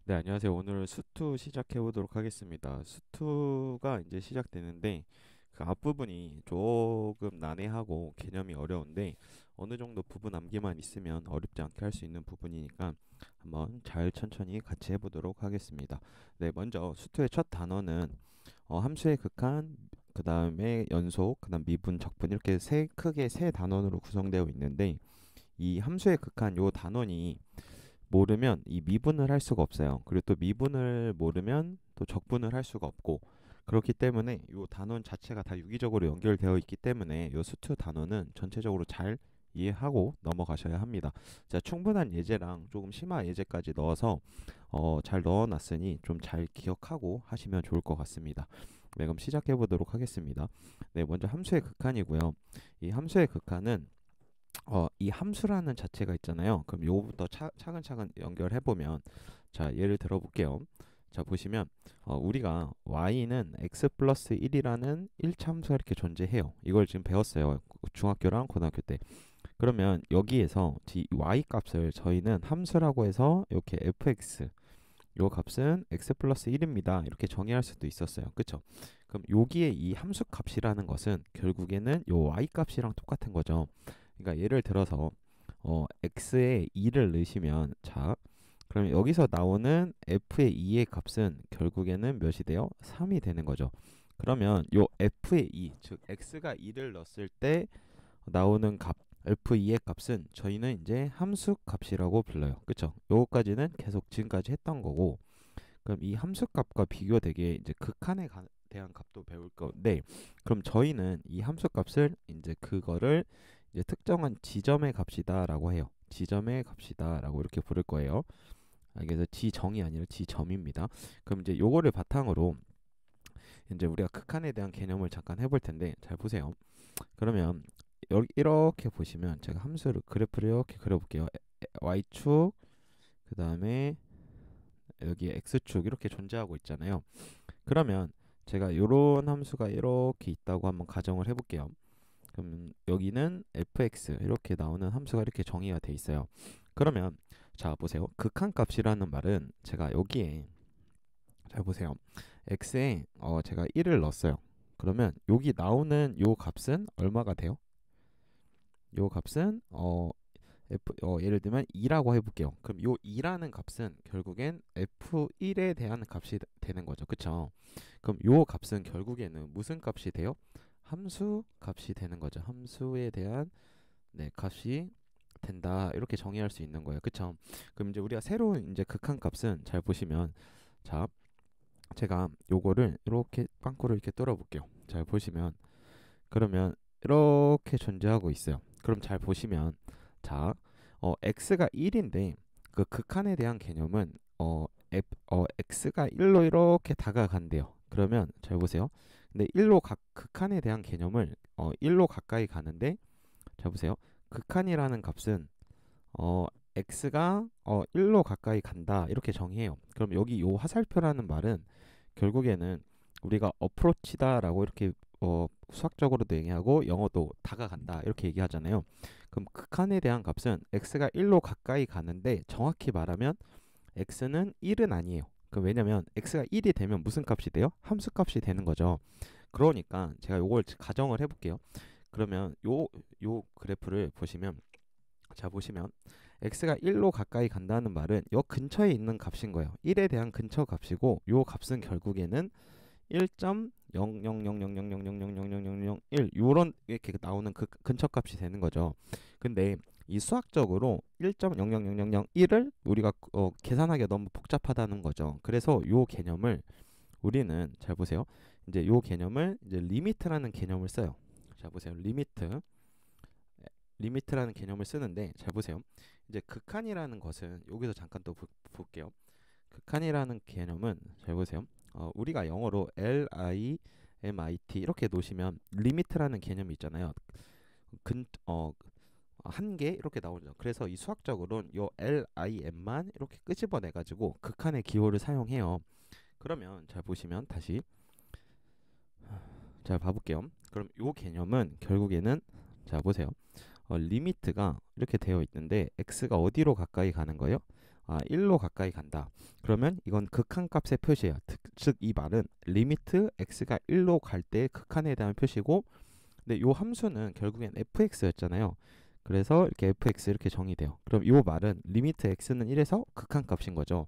네, 안녕하세요. 오늘 수투 시작해 보도록 하겠습니다. 수투가 이제 시작되는데 그 앞부분이 조금 난해하고 개념이 어려운데 어느 정도 부분 암기만 있으면 어렵지 않게 할 수 있는 부분이니까 한번 잘 천천히 같이 해보도록 하겠습니다. 네, 먼저 수투의 첫 단어는 함수의 극한, 그 다음에 연속, 그 다음 미분, 적분 이렇게 크게 세 단원으로 구성되어 있는데 이 함수의 극한 요 단원이 모르면 이 미분을 할 수가 없어요. 그리고 또 미분을 모르면 또 적분을 할 수가 없고 그렇기 때문에 이 단원 자체가 다 유기적으로 연결되어 있기 때문에 이 수투 단원은 전체적으로 잘 이해하고 넘어가셔야 합니다. 자, 충분한 예제랑 조금 심화 예제까지 넣어서 잘 넣어놨으니 좀 잘 기억하고 하시면 좋을 것 같습니다. 네, 그럼 시작해 보도록 하겠습니다. 네, 먼저 함수의 극한이고요. 이 함수의 극한은 이 함수라는 자체가 있잖아요. 그럼 요거부터 차근차근 연결해 보면 자, 예를 들어 볼게요. 자, 보시면 우리가 y는 x 플러스 1이라는 1참수가 이렇게 존재해요. 이걸 지금 배웠어요. 중학교랑 고등학교 때. 그러면 여기에서 y 값을 저희는 함수라고 해서 이렇게 fx 요 값은 x 플러스 1입니다. 이렇게 정의할 수도 있었어요. 그쵸? 그럼 여기에 이 함수 값이라는 것은 결국에는 요 y 값이랑 똑같은 거죠. 그러니까 예를 들어서 x에 2를 넣으시면 자 그러면 여기서 나오는 f의 2의 값은 결국에는 몇이 돼요? 3이 되는 거죠. 그러면 요 f의 2, 즉 x가 2를 넣었을 때 나오는 값 f2의 값은 저희는 이제 함수 값이라고 불러요. 그쵸? 요거까지는 계속 지금까지 했던 거고 그럼 이 함수 값과 비교되게 이제 대한 값도 배울 건데 그럼 저희는 이 함수 값을 이제 그거를 이제 특정한 지점의 값이다라고 해요. 지점의 값이다라고 이렇게 부를 거예요. 그래서 지정이 아니라 지점입니다. 그럼 이제 요거를 바탕으로 이제 우리가 극한에 대한 개념을 잠깐 해볼 텐데 잘 보세요. 그러면 여기 이렇게 보시면 제가 함수를 그래프를 이렇게 그려볼게요. y축 그 다음에 여기 x축 이렇게 존재하고 있잖아요. 그러면 제가 요런 함수가 이렇게 있다고 한번 가정을 해볼게요. 그럼 여기는 fx 이렇게 나오는 함수가 이렇게 정의가 돼 있어요. 그러면 자 보세요. 극한값이라는 말은 제가 여기에 잘 보세요. x에 제가 1을 넣었어요. 그러면 여기 나오는 요 값은 얼마가 돼요? 요 값은 예를 들면 2라고 해볼게요. 그럼 요 2라는 값은 결국엔 f1에 대한 값이 되는 거죠. 그쵸? 그럼 요 값은 결국에는 무슨 값이 돼요? 함수 값이 되는 거죠. 함수에 대한 네, 값이 된다. 이렇게 정의할 수 있는 거예요. 그쵸? 그럼 이제 우리가 새로운 이제 극한 값은 잘 보시면 자, 제가 요거를 이렇게 빵꾸를 이렇게 뚫어 볼게요. 잘 보시면 그러면 이렇게 존재하고 있어요. 그럼 잘 보시면 자, x가 1인데 그 극한에 대한 개념은 x가 1로 이렇게 다가간대요. 그러면 잘 보세요. 근데 극한에 대한 개념을 1로 가까이 가는데 잘 보세요. 극한이라는 값은 x가 1로 가까이 간다. 이렇게 정의해요. 그럼 여기 요 화살표라는 말은 결국에는 우리가 어프로치다라고 이렇게 수학적으로도 얘기하고 영어도 다가간다 이렇게 얘기하잖아요. 그럼 극한에 대한 값은 x가 1로 가까이 가는데 정확히 말하면 x는 1은 아니에요. 왜냐면 x가 1이 되면 무슨 값이 돼요? 함수 값이 되는 거죠. 그러니까 제가 요걸 가정을 해볼게요. 그러면 요 그래프를 보시면 자 보시면 x가 1로 가까이 간다는 말은 요 근처에 있는 값인 거예요. 1에 대한 근처 값이고 요 값은 결국에는 1.0000000000001 요런 이렇게 나오는 그 근처 값이 되는 거죠. 근데 이 수학적으로 1.0000001을 우리가 계산하기가 너무 복잡하다는 거죠. 그래서 요 개념을 우리는 잘 보세요. 이제 요 개념을 이제 리미트라는 개념을 써요. 자 보세요. 리미트라는 개념을 쓰는데 잘 보세요. 이제 극한이라는 것은 여기서 잠깐 또 볼게요. 극한이라는 개념은 잘 보세요. 우리가 영어로 LIMIT 이렇게 놓으시면 리미트라는 개념이 있잖아요. 근, 한계 이렇게 나오죠. 그래서 이 수학적으로는 요 LIM만 이렇게 끄집어내 가지고 극한의 기호를 사용해요. 그러면 잘 보시면 다시 잘 봐볼게요. 그럼 요 개념은 결국에는 자 보세요. 리미트가 이렇게 되어 있는데 x가 어디로 가까이 가는 거예요? 1로 가까이 간다. 그러면 이건 극한값의 표시예요. 즉 이 말은 리미트 x가 1로 갈 때 극한에 대한 표시고, 근데 요 함수는 결국엔 fx였잖아요. 그래서 이렇게 fx 이렇게 정의돼요. 그럼 요 말은 리미트 x는 1에서 극한값인 거죠.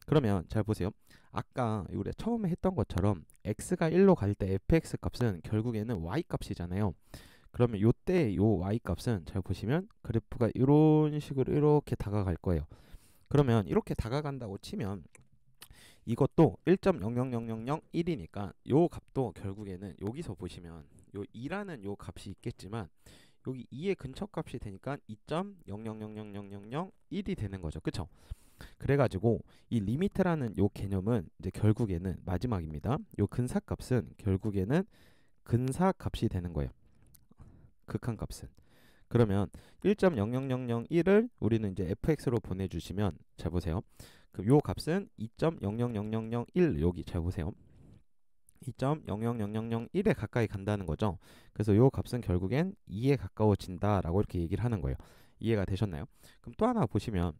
그러면 잘 보세요. 아까 우리가 처음에 했던 것처럼 x가 1로 갈 때 fx 값은 결국에는 y 값이잖아요. 그러면 요때 요 y 값은 잘 보시면 그래프가 이런 식으로 이렇게 다가갈 거예요. 그러면 이렇게 다가간다고 치면 이것도 1.0000001이니까 요 값도 결국에는 여기서 보시면 요 2라는 요 값이 있겠지만 여기 2의 근처값이 되니까 2.000000001이 되는 거죠. 그쵸? 그래가지고 이 리미트라는 요 개념은 이제 결국에는 마지막입니다. 요 근사값은 결국에는 근사값이 되는 거예요. 극한값은. 그러면 1.00001을 우리는 이제 fx로 보내주시면 잘 보세요. 그럼 요 값은 2.0000001 여기 잘 보세요. 2.0000001에 가까이 간다는 거죠. 그래서 요 값은 결국엔 2에 가까워진다라고 이렇게 얘기를 하는 거예요. 이해가 되셨나요? 그럼 또 하나 보시면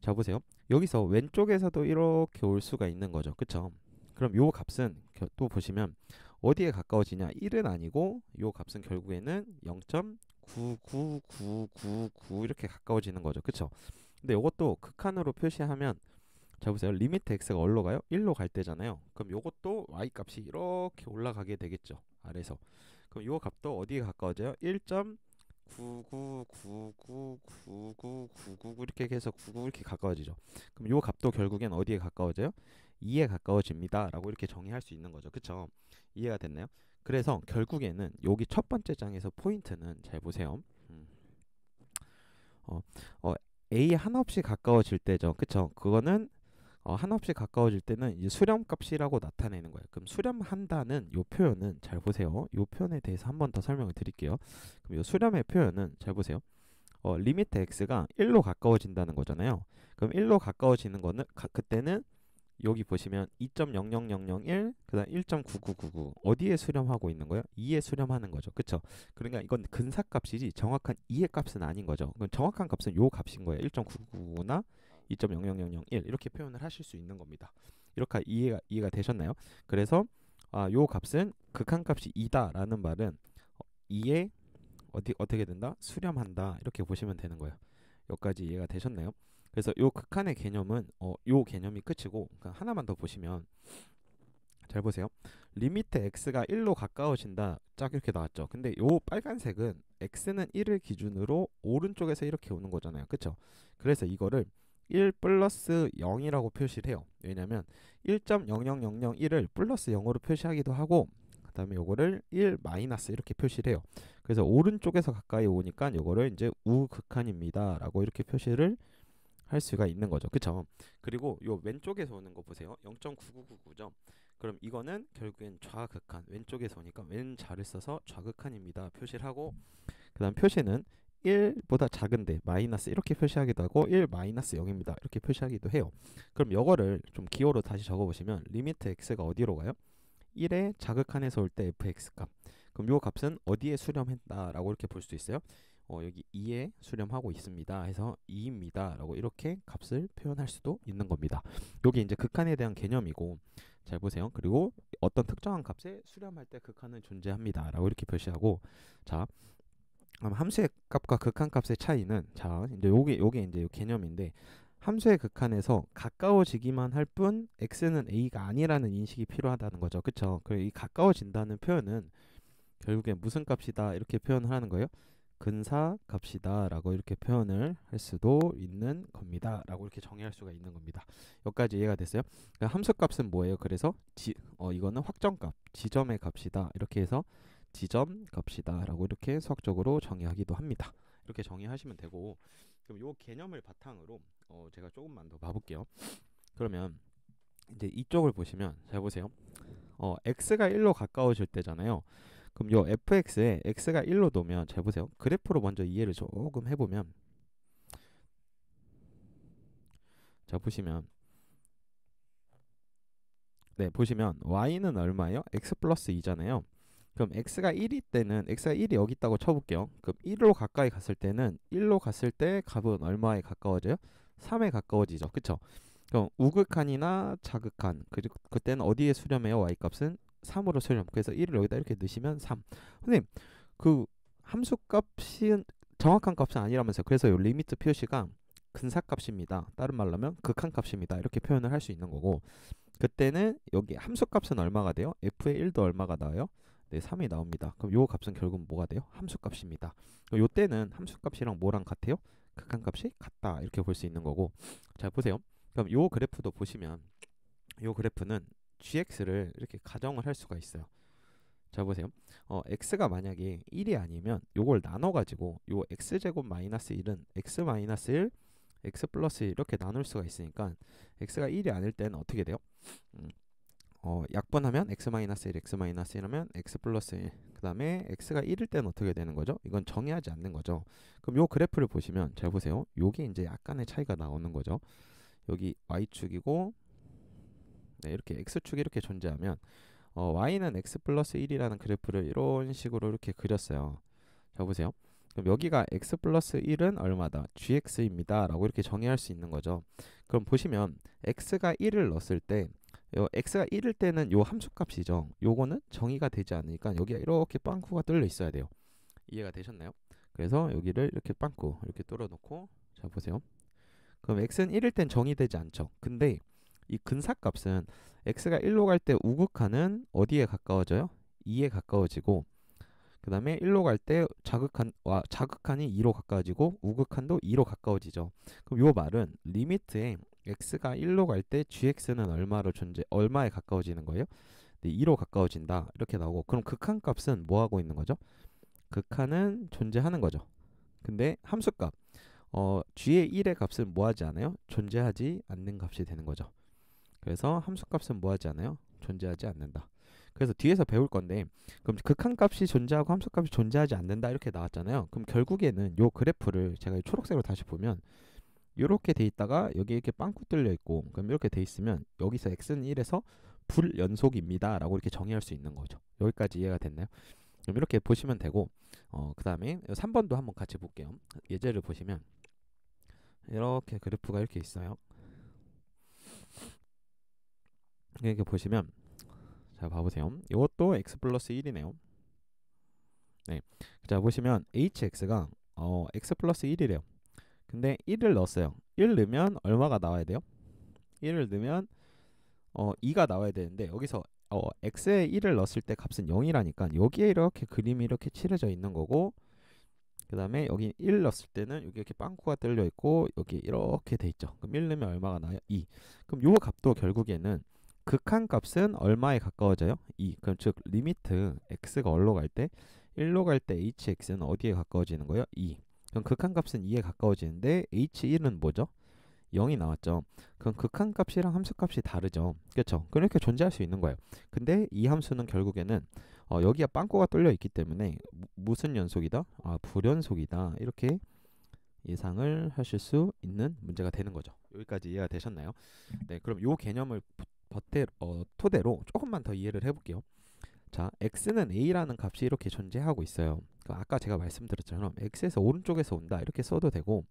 자 보세요. 여기서 왼쪽에서도 이렇게 올 수가 있는 거죠. 그쵸? 그럼 요 값은 또 보시면 어디에 가까워지냐? 1은 아니고 요 값은 결국에는 0.99999 이렇게 가까워지는 거죠. 그쵸? 근데 요것도 극한으로 표시하면 자 보세요. 리미트 x가 어디로 가요? 1로 갈 때잖아요. 그럼 요것도 y 값이 이렇게 올라가게 되겠죠. 아래서. 그럼 요 값도 어디에 가까워져요? 1.99999999 이렇게 해서 99 이렇게 가까워지죠. 그럼 요 값도 결국엔 어디에 가까워져요? 2에 가까워집니다. 라고 이렇게 정의할 수 있는 거죠. 그쵸? 이해가 됐나요? 그래서 결국에는 여기 첫 번째 장에서 포인트는 잘 보세요. 어, 어, A 한없이 가까워질 때죠. 그쵸? 그거는 한없이 가까워질 때는 이제 수렴값이라고 나타내는 거예요. 그럼 수렴한다는 요 표현은 잘 보세요. 요 표현에 대해서 한 번 더 설명을 드릴게요. 그럼 요 수렴의 표현은 잘 보세요. 리미트 x가 1로 가까워진다는 거잖아요. 그럼 1로 가까워지는 거는 그때는 여기 보시면 2.00001 그다음 1.9999 어디에 수렴하고 있는 거예요? 2에 수렴하는 거죠. 그쵸? 그러니까 이건 근사값이지 정확한 2의 값은 아닌 거죠. 그럼 정확한 값은 요 값인 거예요. 1.999나 2.00001 이렇게 표현을 하실 수 있는 겁니다. 이렇게 이해가 되셨나요? 그래서 요 값은 극한값이 2다라는 말은 2에 어떻게 된다? 수렴한다. 이렇게 보시면 되는 거예요. 여기까지 이해가 되셨나요? 그래서 요 극한의 개념은 요 개념이 끝이고 하나만 더 보시면 잘 보세요. 리미트 x가 1로 가까워진다. 쫙 이렇게 나왔죠. 근데 요 빨간색은 x는 1을 기준으로 오른쪽에서 이렇게 오는 거잖아요. 그쵸? 그래서 이거를 1 플러스 0이라고 표시를 해요. 왜냐면 1.00001을 플러스 0으로 표시하기도 하고 그 다음에 요거를 1 마이너스 이렇게 표시를 해요. 그래서 오른쪽에서 가까이 오니까 요거를 이제 우극한입니다 라고 이렇게 표시를 할 수가 있는 거죠. 그쵸? 그리고 요 왼쪽에서 오는 거 보세요. 0.9999죠. 그럼 이거는 결국엔 좌극한, 왼쪽에서 오니까 왼좌를 써서 좌극한입니다 표시를 하고, 그 다음 표시는 1보다 작은데 마이너스 이렇게 표시하기도 하고 1 마이너스 0입니다 이렇게 표시하기도 해요. 그럼 이거를 좀 기호로 다시 적어보시면 리미트 x가 어디로 가요? 1의 자극한에서 올 때 fx 값. 그럼 요 값은 어디에 수렴했다라고 이렇게 볼 수 있어요? 여기 2에 수렴하고 있습니다. 해서 2입니다. 라고 이렇게 값을 표현할 수도 있는 겁니다. 여기 이제 극한에 대한 개념이고 잘 보세요. 그리고 어떤 특정한 값에 수렴할 때 극한은 존재합니다. 라고 이렇게 표시하고 자, 그럼 함수의 값과 극한 값의 차이는 자, 이제 요게 이제 요 개념인데 함수의 극한에서 가까워지기만 할 뿐 x는 a가 아니라는 인식이 필요하다는 거죠. 그쵸? 그리고 이 가까워진다는 표현은 결국에 무슨 값이다 이렇게 표현을 하는 거예요. 근사 값이다 라고 이렇게 표현을 할 수도 있는 겁니다 라고 이렇게 정의할 수가 있는 겁니다. 여기까지 이해가 됐어요? 그러니까 함수 값은 뭐예요? 그래서 이거는 확정값, 지점의 값이다 이렇게 해서 지점 값이다 라고 이렇게 수학적으로 정의하기도 합니다. 이렇게 정의하시면 되고, 그럼 요 개념을 바탕으로 제가 조금만 더 봐볼게요. 그러면 이제 이쪽을 보시면 잘 보세요. x가 1로 가까워질 때잖아요. 그럼 요 fx에 x가 1로 놓으면 잘 보세요. 그래프로 먼저 이해를 조금 해보면 자 보시면 네 보시면 y는 얼마예요? x 플러스 2잖아요. 그럼 x가 1일 때는 x가 1이 여기 있다고 쳐볼게요. 그럼 1로 가까이 갔을 때는 1로 갔을 때 값은 얼마에 가까워져요? 3에 가까워지죠. 그쵸? 그럼 우극한이나 자극한 그리고 그때는 어디에 수렴해요? y값은 3으로 수렴. 그래서 1을 여기다 이렇게 넣으시면 3. 선생님 그 함수값이 정확한 값은 아니라면서요. 그래서 이 리미트 표시가 근사값입니다. 다른 말로 하면 극한값입니다. 이렇게 표현을 할 수 있는 거고 그때는 여기 함수값은 얼마가 돼요? f의 1도 얼마가 나와요? 네, 3이 나옵니다. 그럼 요 값은 결국 뭐가 돼요? 함수값입니다. 그럼 요 때는 함수값이랑 뭐랑 같아요? 극한값이 같다. 이렇게 볼 수 있는 거고 자 보세요. 그럼 요 그래프도 보시면 요 그래프는 gx를 이렇게 가정을 할 수가 있어요. 자 보세요. x가 만약에 1이 아니면 요걸 나눠가지고 요 x제곱 마이너스 1은 x 마이너스 1, x 플러스 1 이렇게 나눌 수가 있으니까 x가 1이 아닐 때는 어떻게 돼요? 음, 약분하면 x 마이너스 1, x 마이너스 1 하면 x 플러스 1. 그 다음에 x가 1일 때는 어떻게 되는 거죠? 이건 정의하지 않는 거죠. 그럼 요 그래프를 보시면 잘 보세요. 요게 이제 약간의 차이가 나오는 거죠. 여기 y축이고 네, 이렇게 x축이 이렇게 존재하면 y는 x 플러스 1이라는 그래프를 이런 식으로 이렇게 그렸어요. 자 보세요. 그럼 여기가 x 플러스 1은 얼마다? gx입니다. 라고 이렇게 정의할 수 있는 거죠. 그럼 보시면 x가 1을 넣었을 때 x가 1일 때는 요 함수값이죠. 요거는 정의가 되지 않으니까 여기가 이렇게 빵꾸가 뚫려 있어야 돼요. 이해가 되셨나요? 그래서 여기를 이렇게 빵꾸 이렇게 뚫어 놓고 자 보세요. 그럼 x는 1일 땐 정의되지 않죠. 근데 이 근사값은 x가 1로 갈 때 우극한은 어디에 가까워져요? 2에 가까워지고 그 다음에 1로 갈 때 자극한이 2로 가까워지고 우극한도 2로 가까워지죠. 그럼 요 말은 리미트에 x가 1로 갈 때 gx는 얼마에 가까워지는 거예요? 네, 2로 가까워진다. 이렇게 나오고 그럼 극한값은 뭐 하고 있는 거죠? 극한은 존재하는 거죠. 근데 함수값 g의 1의 값은 뭐 하지 않아요? 존재하지 않는 값이 되는 거죠. 그래서 함수값은 뭐 하지 않아요? 존재하지 않는다. 그래서 뒤에서 배울 건데 그럼 극한값이 존재하고 함수값이 존재하지 않는다 이렇게 나왔잖아요. 그럼 결국에는 요 그래프를 제가 초록색으로 다시 보면 이렇게 돼 있다가 여기 이렇게 빵꾸 뚫려 있고 그럼 이렇게 돼 있으면 여기서 x는 1에서 불연속입니다 라고 이렇게 정의할 수 있는 거죠. 여기까지 이해가 됐나요? 그럼 이렇게 보시면 되고 그 다음에 3번도 한번 같이 볼게요. 예제를 보시면 이렇게 그래프가 이렇게 있어요. 이렇게 보시면 자 봐보세요. 이것도 x 플러스 1이네요. 네. 자 보시면 hx가 x 플러스 1이래요. 근데 1을 넣었어요. 1 넣으면 얼마가 나와야 돼요? 1을 넣으면 2가 나와야 되는데 여기서 x에 1을 넣었을 때 값은 0이라니까 여기에 이렇게 그림이 이렇게 칠해져 있는 거고 그 다음에 여기 1 넣었을 때는 여기 이렇게 빵꾸가 뚫려 있고 여기 이렇게 돼 있죠. 그럼 1 넣으면 얼마가 나요? 2. 그럼 요 값도 결국에는 극한값은 얼마에 가까워져요? 2. 그럼 즉 리미트 x가 어디로 갈 때? 1로 갈 때 hx는 어디에 가까워지는 거예요? 2. 그럼 극한값은 2에 가까워지는데 h1은 뭐죠? 0이 나왔죠. 그럼 극한값이랑 함수값이 다르죠. 그렇죠? 그렇게 존재할 수 있는 거예요. 근데 이 함수는 결국에는 여기가 빵꾸가 뚫려 있기 때문에 무슨 연속이다? 불연속이다. 이렇게 예상을 하실 수 있는 문제가 되는 거죠. 여기까지 이해가 되셨나요? 네, 그럼 요 개념을 토대로 조금만 더 이해를 해볼게요. 자, x는 a라는 값이 이렇게 존재하고 있어요. 아까 제가 말씀드렸처럼 x에서 오른쪽에서 온다 이렇게 써도 되고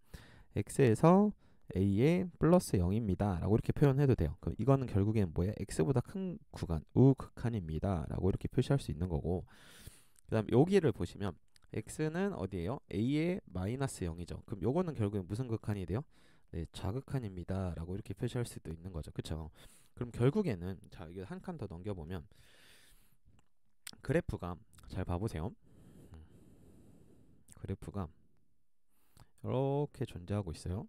x에서 a의 플러스 0입니다 라고 이렇게 표현해도 돼요. 그럼 이거는 결국에는 뭐예요? x보다 큰 구간, 우극한입니다 라고 이렇게 표시할 수 있는 거고 그 다음 여기를 보시면 x는 어디예요? a의 마이너스 0이죠. 그럼 요거는 결국엔 무슨 극한이 돼요? 네, 좌극한입니다 라고 이렇게 표시할 수도 있는 거죠. 그쵸? 그럼 결국에는 자 이게 한 칸 더 넘겨보면 그래프가 잘 봐보세요. 그래프가 이렇게 존재하고 있어요.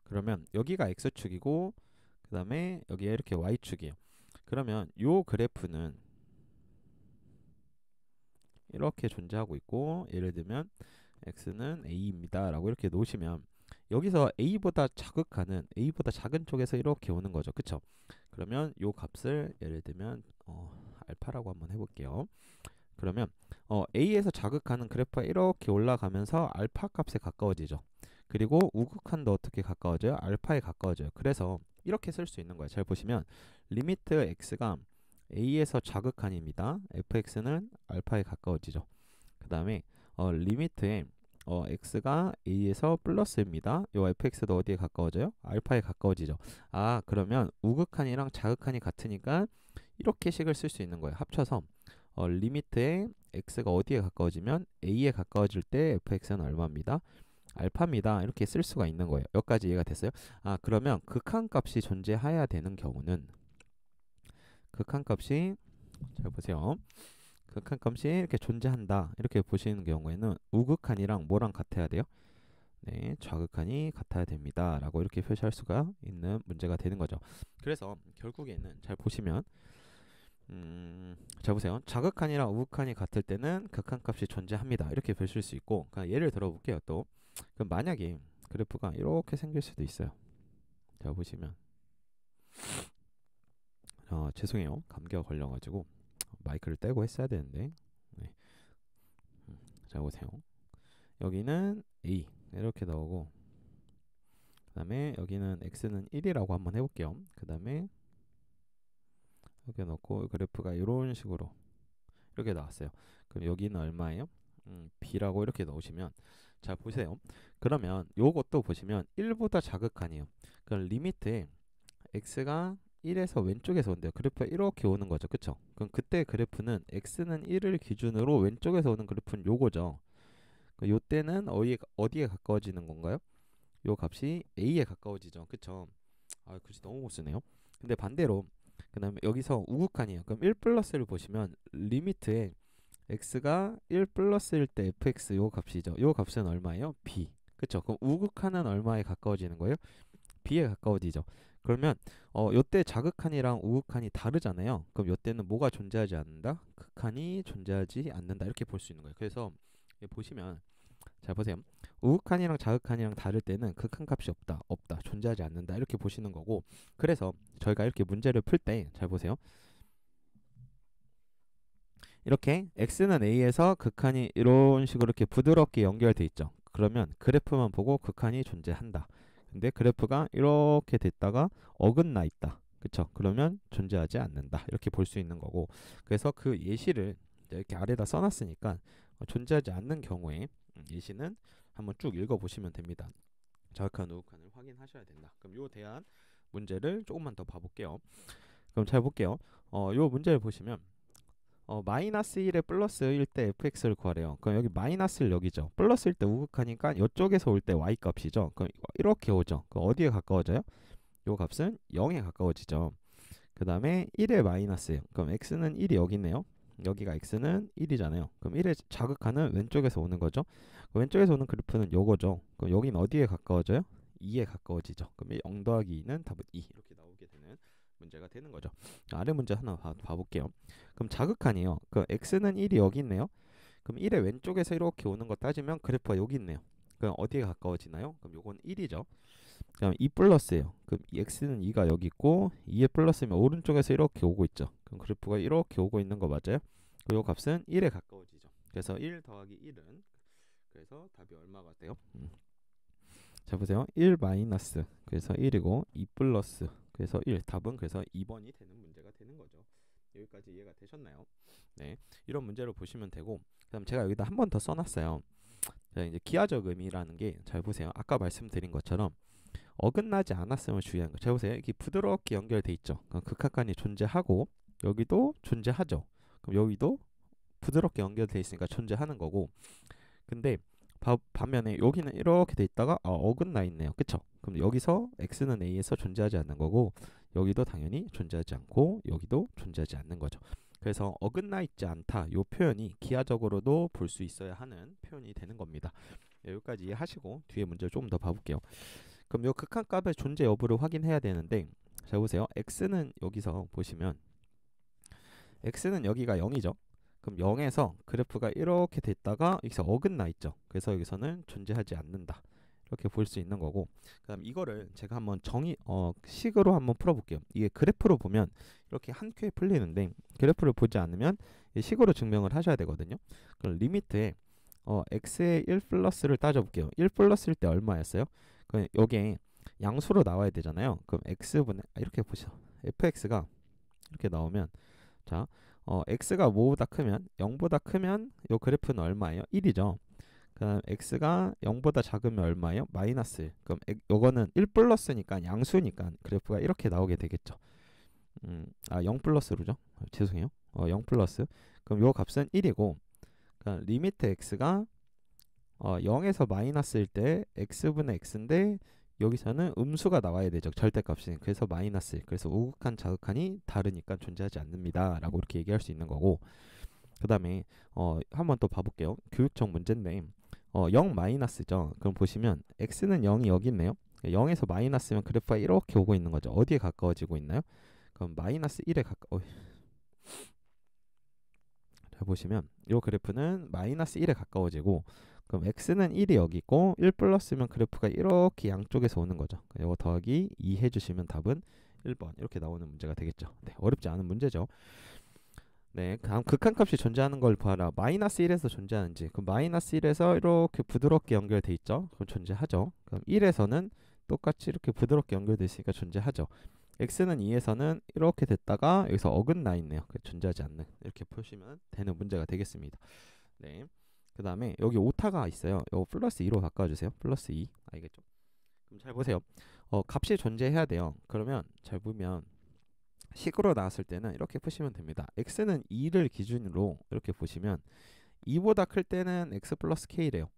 그러면 여기가 x축이고 그 다음에 여기가 이렇게 y축이에요. 그러면 요 그래프는 이렇게 존재하고 있고 예를 들면 x는 a입니다 라고 이렇게 놓으시면 여기서 a보다 작은 쪽에서 이렇게 오는 거죠. 그쵸? 그러면 요 값을 예를 들면 알파라고 한번 해볼게요. 그러면 a에서 자극하는 그래프가 이렇게 올라가면서 알파 값에 가까워지죠. 그리고 우극한도 어떻게 가까워져요? 알파에 가까워져요. 그래서 이렇게 쓸 수 있는 거예요. 잘 보시면 리미트 x가 a에서 자극한입니다. fx는 알파에 가까워지죠. 그 다음에 리미트에 x가 a에서 플러스입니다. 요 fx도 어디에 가까워져요? 알파에 가까워지죠. 아, 그러면 우극한이랑 자극한이 같으니까 이렇게 식을 쓸 수 있는 거예요. 합쳐서 리미트에 x가 어디에 가까워지면 a에 가까워질 때 fx는 얼마입니다. 알파입니다. 이렇게 쓸 수가 있는 거예요. 여기까지 이해가 됐어요? 아, 그러면 극한값이 존재해야 되는 경우는 극한값이 잘 보세요. 극한값이 이렇게 존재한다. 이렇게 보시는 경우에는 우극한이랑 뭐랑 같아야 돼요? 네, 좌극한이 같아야 됩니다. 라고 이렇게 표시할 수가 있는 문제가 되는 거죠. 그래서 결국에는 잘 보시면 잘 보세요. 좌극한이랑 우극한이 같을 때는 극한값이 존재합니다. 이렇게 보실 수 있고, 그냥 예를 들어 볼게요. 또 그럼 만약에 그래프가 이렇게 생길 수도 있어요. 자, 보시면 죄송해요. 감기가 걸려가지고 마이크를 떼고 했어야 되는데. 네. 자, 보세요. 여기는 A 이렇게 나오고, 그 다음에 여기는 x는 1이라고 한번 해볼게요. 그 다음에 이렇게 넣고 그래프가 이런 식으로 이렇게 나왔어요. 그럼 여기는 얼마예요? b라고 이렇게 넣으시면, 자 보세요. 그러면 요것도 보시면 1보다 자극한이에요. 그럼 리미트에 x가 1에서 왼쪽에서 온대요. 그래프가 이렇게 오는 거죠. 그쵸? 그럼 그때 그래프는 x는 1을 기준으로 왼쪽에서 오는 그래프는 요거죠. 요 때는 어디에 가까워지는 건가요? 요 값이 a에 가까워지죠. 그쵸? 아, 글씨 너무 못 쓰네요. 근데 반대로 그 다음에 여기서 우극한이에요. 그럼 1 플러스를 보시면 리미트에 x가 1 플러스일 때 fx 요 값이죠. 요 값은 얼마예요? b. 그쵸? 그럼 우극한은 얼마에 가까워지는 거예요? b에 가까워지죠. 그러면 요때 자극한이랑 우극한이 다르잖아요. 그럼 요때는 뭐가 존재하지 않는다? 극한이 존재하지 않는다. 이렇게 볼 수 있는 거예요. 그래서 보시면 잘 보세요. 우극한이랑 자극한이랑 다를 때는 극한값이 없다, 존재하지 않는다 이렇게 보시는 거고, 그래서 저희가 이렇게 문제를 풀 때 잘 보세요. 이렇게 x는 a에서 극한이 이런 식으로 이렇게 부드럽게 연결돼 있죠. 그러면 그래프만 보고 극한이 존재한다. 근데 그래프가 이렇게 됐다가 어긋나 있다. 그쵸? 그러면 존재하지 않는다. 이렇게 볼 수 있는 거고, 그래서 그 예시를 이렇게 아래다 써놨으니까 존재하지 않는 경우에 예시는 한번 쭉 읽어보시면 됩니다. 자극한 우극한을 확인하셔야 된다. 그럼 요 대한 문제를 조금만 더 봐볼게요. 그럼 잘 볼게요. 요 문제를 보시면 마이너스 1에 플러스 1일 때 fx를 구하래요. 그럼 여기 마이너스를 여기죠. 플러스일 때 우극하니까 이쪽에서 올 때 y 값이죠. 그럼 이렇게 오죠. 그럼 어디에 가까워져요? 요 값은 0에 가까워지죠. 그 다음에 1에 마이너스예요. 그럼 x는 1이 여기 있네요. 여기가 x는 1이잖아요. 그럼 1의 자극하는 왼쪽에서 오는 거죠. 왼쪽에서 오는 그래프는 요거죠. 그럼 여긴 어디에 가까워져요? 2에 가까워지죠. 그럼 0 더하기 2는 답은 2 이렇게 나오게 되는 문제가 되는 거죠. 아래 문제 하나 봐볼게요. 그럼 자극한이에요. 그 x는 1이 여기 있네요. 그럼 1의 왼쪽에서 이렇게 오는 거 따지면 그래프가 여기 있네요. 그럼 어디에 가까워지나요? 그럼 요건 1이죠. 그럼 2 플러스예요. 그럼 x는 2가 여기 있고 2의 플러스면 오른쪽에서 이렇게 오고 있죠. 그럼 그래프가 이렇게 오고 있는 거 맞아요? 요 값은 1에 가까워지죠. 그래서 1 더하기 1은 그래서 답이 얼마가 돼요? 자 보세요. 1 마이너스 그래서 1이고 2 플러스 그래서 1 답은 그래서 2번이 되는 문제가 되는 거죠. 여기까지 이해가 되셨나요? 네, 이런 문제로 보시면 되고, 그다음 제가 여기다 한 번 더 써놨어요. 자, 이제 기하적 의미라는 게 잘 보세요. 아까 말씀드린 것처럼 어긋나지 않았으면 주의하는 거. 잘 보세요. 이게 부드럽게 연결돼 있죠. 극한간이 존재하고 여기도 존재하죠. 그럼 여기도 부드럽게 연결돼 있으니까 존재하는 거고, 근데 반면에 여기는 이렇게 돼 있다가 어긋나 있네요. 그쵸? 그럼 여기서 x는 a에서 존재하지 않는 거고, 여기도 당연히 존재하지 않고 여기도 존재하지 않는 거죠. 그래서 어긋나 있지 않다 이 표현이 기하적으로도 볼 수 있어야 하는 표현이 되는 겁니다. 네, 여기까지 이해하시고 뒤에 문제를 조금 더 봐볼게요. 그럼 이 극한값의 존재 여부를 확인해야 되는데, 자 보세요. x는 여기서 보시면 x는 여기가 0이죠. 그럼 0에서 그래프가 이렇게 됐다가 여기서 어긋나 있죠. 그래서 여기서는 존재하지 않는다. 이렇게 볼 수 있는 거고, 그다음 이거를 제가 한번 식으로 한번 풀어볼게요. 이게 그래프로 보면 이렇게 한 큐에 풀리는데 그래프를 보지 않으면 식으로 증명을 하셔야 되거든요. 그럼 리미트에 x의 1 플러스를 따져볼게요. 1 플러스일 때 얼마였어요? 그럼 여기에 양수로 나와야 되잖아요. 그럼 x분의 이렇게 보시죠. fx가 이렇게 나오면, 자 x가 뭐보다 크면 0보다 크면 요 그래프는 얼마예요? 1이죠. 그다음 x가 0보다 작으면 얼마예요? 마이너스 1. 그럼 요거는 1 플러스니까 양수니까 그래프가 이렇게 나오게 되겠죠. 0 플러스로죠. 죄송해요. 0 플러스. 그럼 요 값은 1이고, 그러니까 리미트 x가 0에서 마이너스일 때 x분의 x인데 여기서는 음수가 나와야 되죠. 절대값이. 그래서 마이너스 1. 그래서 우극한 자극한이 다르니까 존재하지 않습니다. 라고 이렇게 얘기할 수 있는 거고, 그 다음에 한번 또 봐볼게요. 교육적 문제인데 0 마이너스죠. 그럼 보시면 x는 0이 여기 있네요. 0에서 마이너스면 그래프가 이렇게 오고 있는 거죠. 어디에 가까워지고 있나요? 그럼 마이너스 1에 가까워. 잘 보시면 이 그래프는 마이너스 1에 가까워지고, 그럼 x는 1이 여기 있고 1 플러스면 그래프가 이렇게 양쪽에서 오는 거죠. 이거 더하기 2 해주시면 답은 1번 이렇게 나오는 문제가 되겠죠. 네, 어렵지 않은 문제죠. 네, 다음 극한값이 존재하는 걸 봐라. 마이너스 1에서 존재하는지. 그럼 마이너스 1에서 이렇게 부드럽게 연결돼 있죠. 그럼 존재하죠. 그럼 1에서는 똑같이 이렇게 부드럽게 연결돼 있으니까 존재하죠. x는 2에서는 이렇게 됐다가 여기서 어긋나 있네요. 존재하지 않는. 이렇게 보시면 되는 문제가 되겠습니다. 네. 그 다음에 여기 오타가 있어요. 이거 플러스 2로 바꿔주세요. 플러스 2. 알겠죠? 그럼 잘 보세요. 값이 존재해야 돼요. 그러면 잘 보면 식으로 나왔을 때는 이렇게 푸시면 됩니다. x는 2를 기준으로 이렇게 보시면 2보다 클 때는 x 플러스 k래요.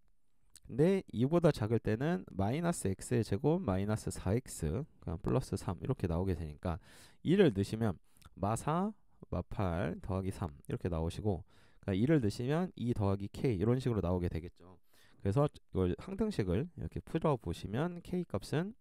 근데 2보다 작을 때는 마이너스 x의 제곱 마이너스 4x 그냥 플러스 3 이렇게 나오게 되니까 2를 넣으시면 마4 마8 더하기 3 이렇게 나오시고, 그러니까 2를 넣으시면 2 더하기 k 이런 식으로 나오게 되겠죠. 그래서 이걸 항등식을 이렇게 풀어보시면 k 값은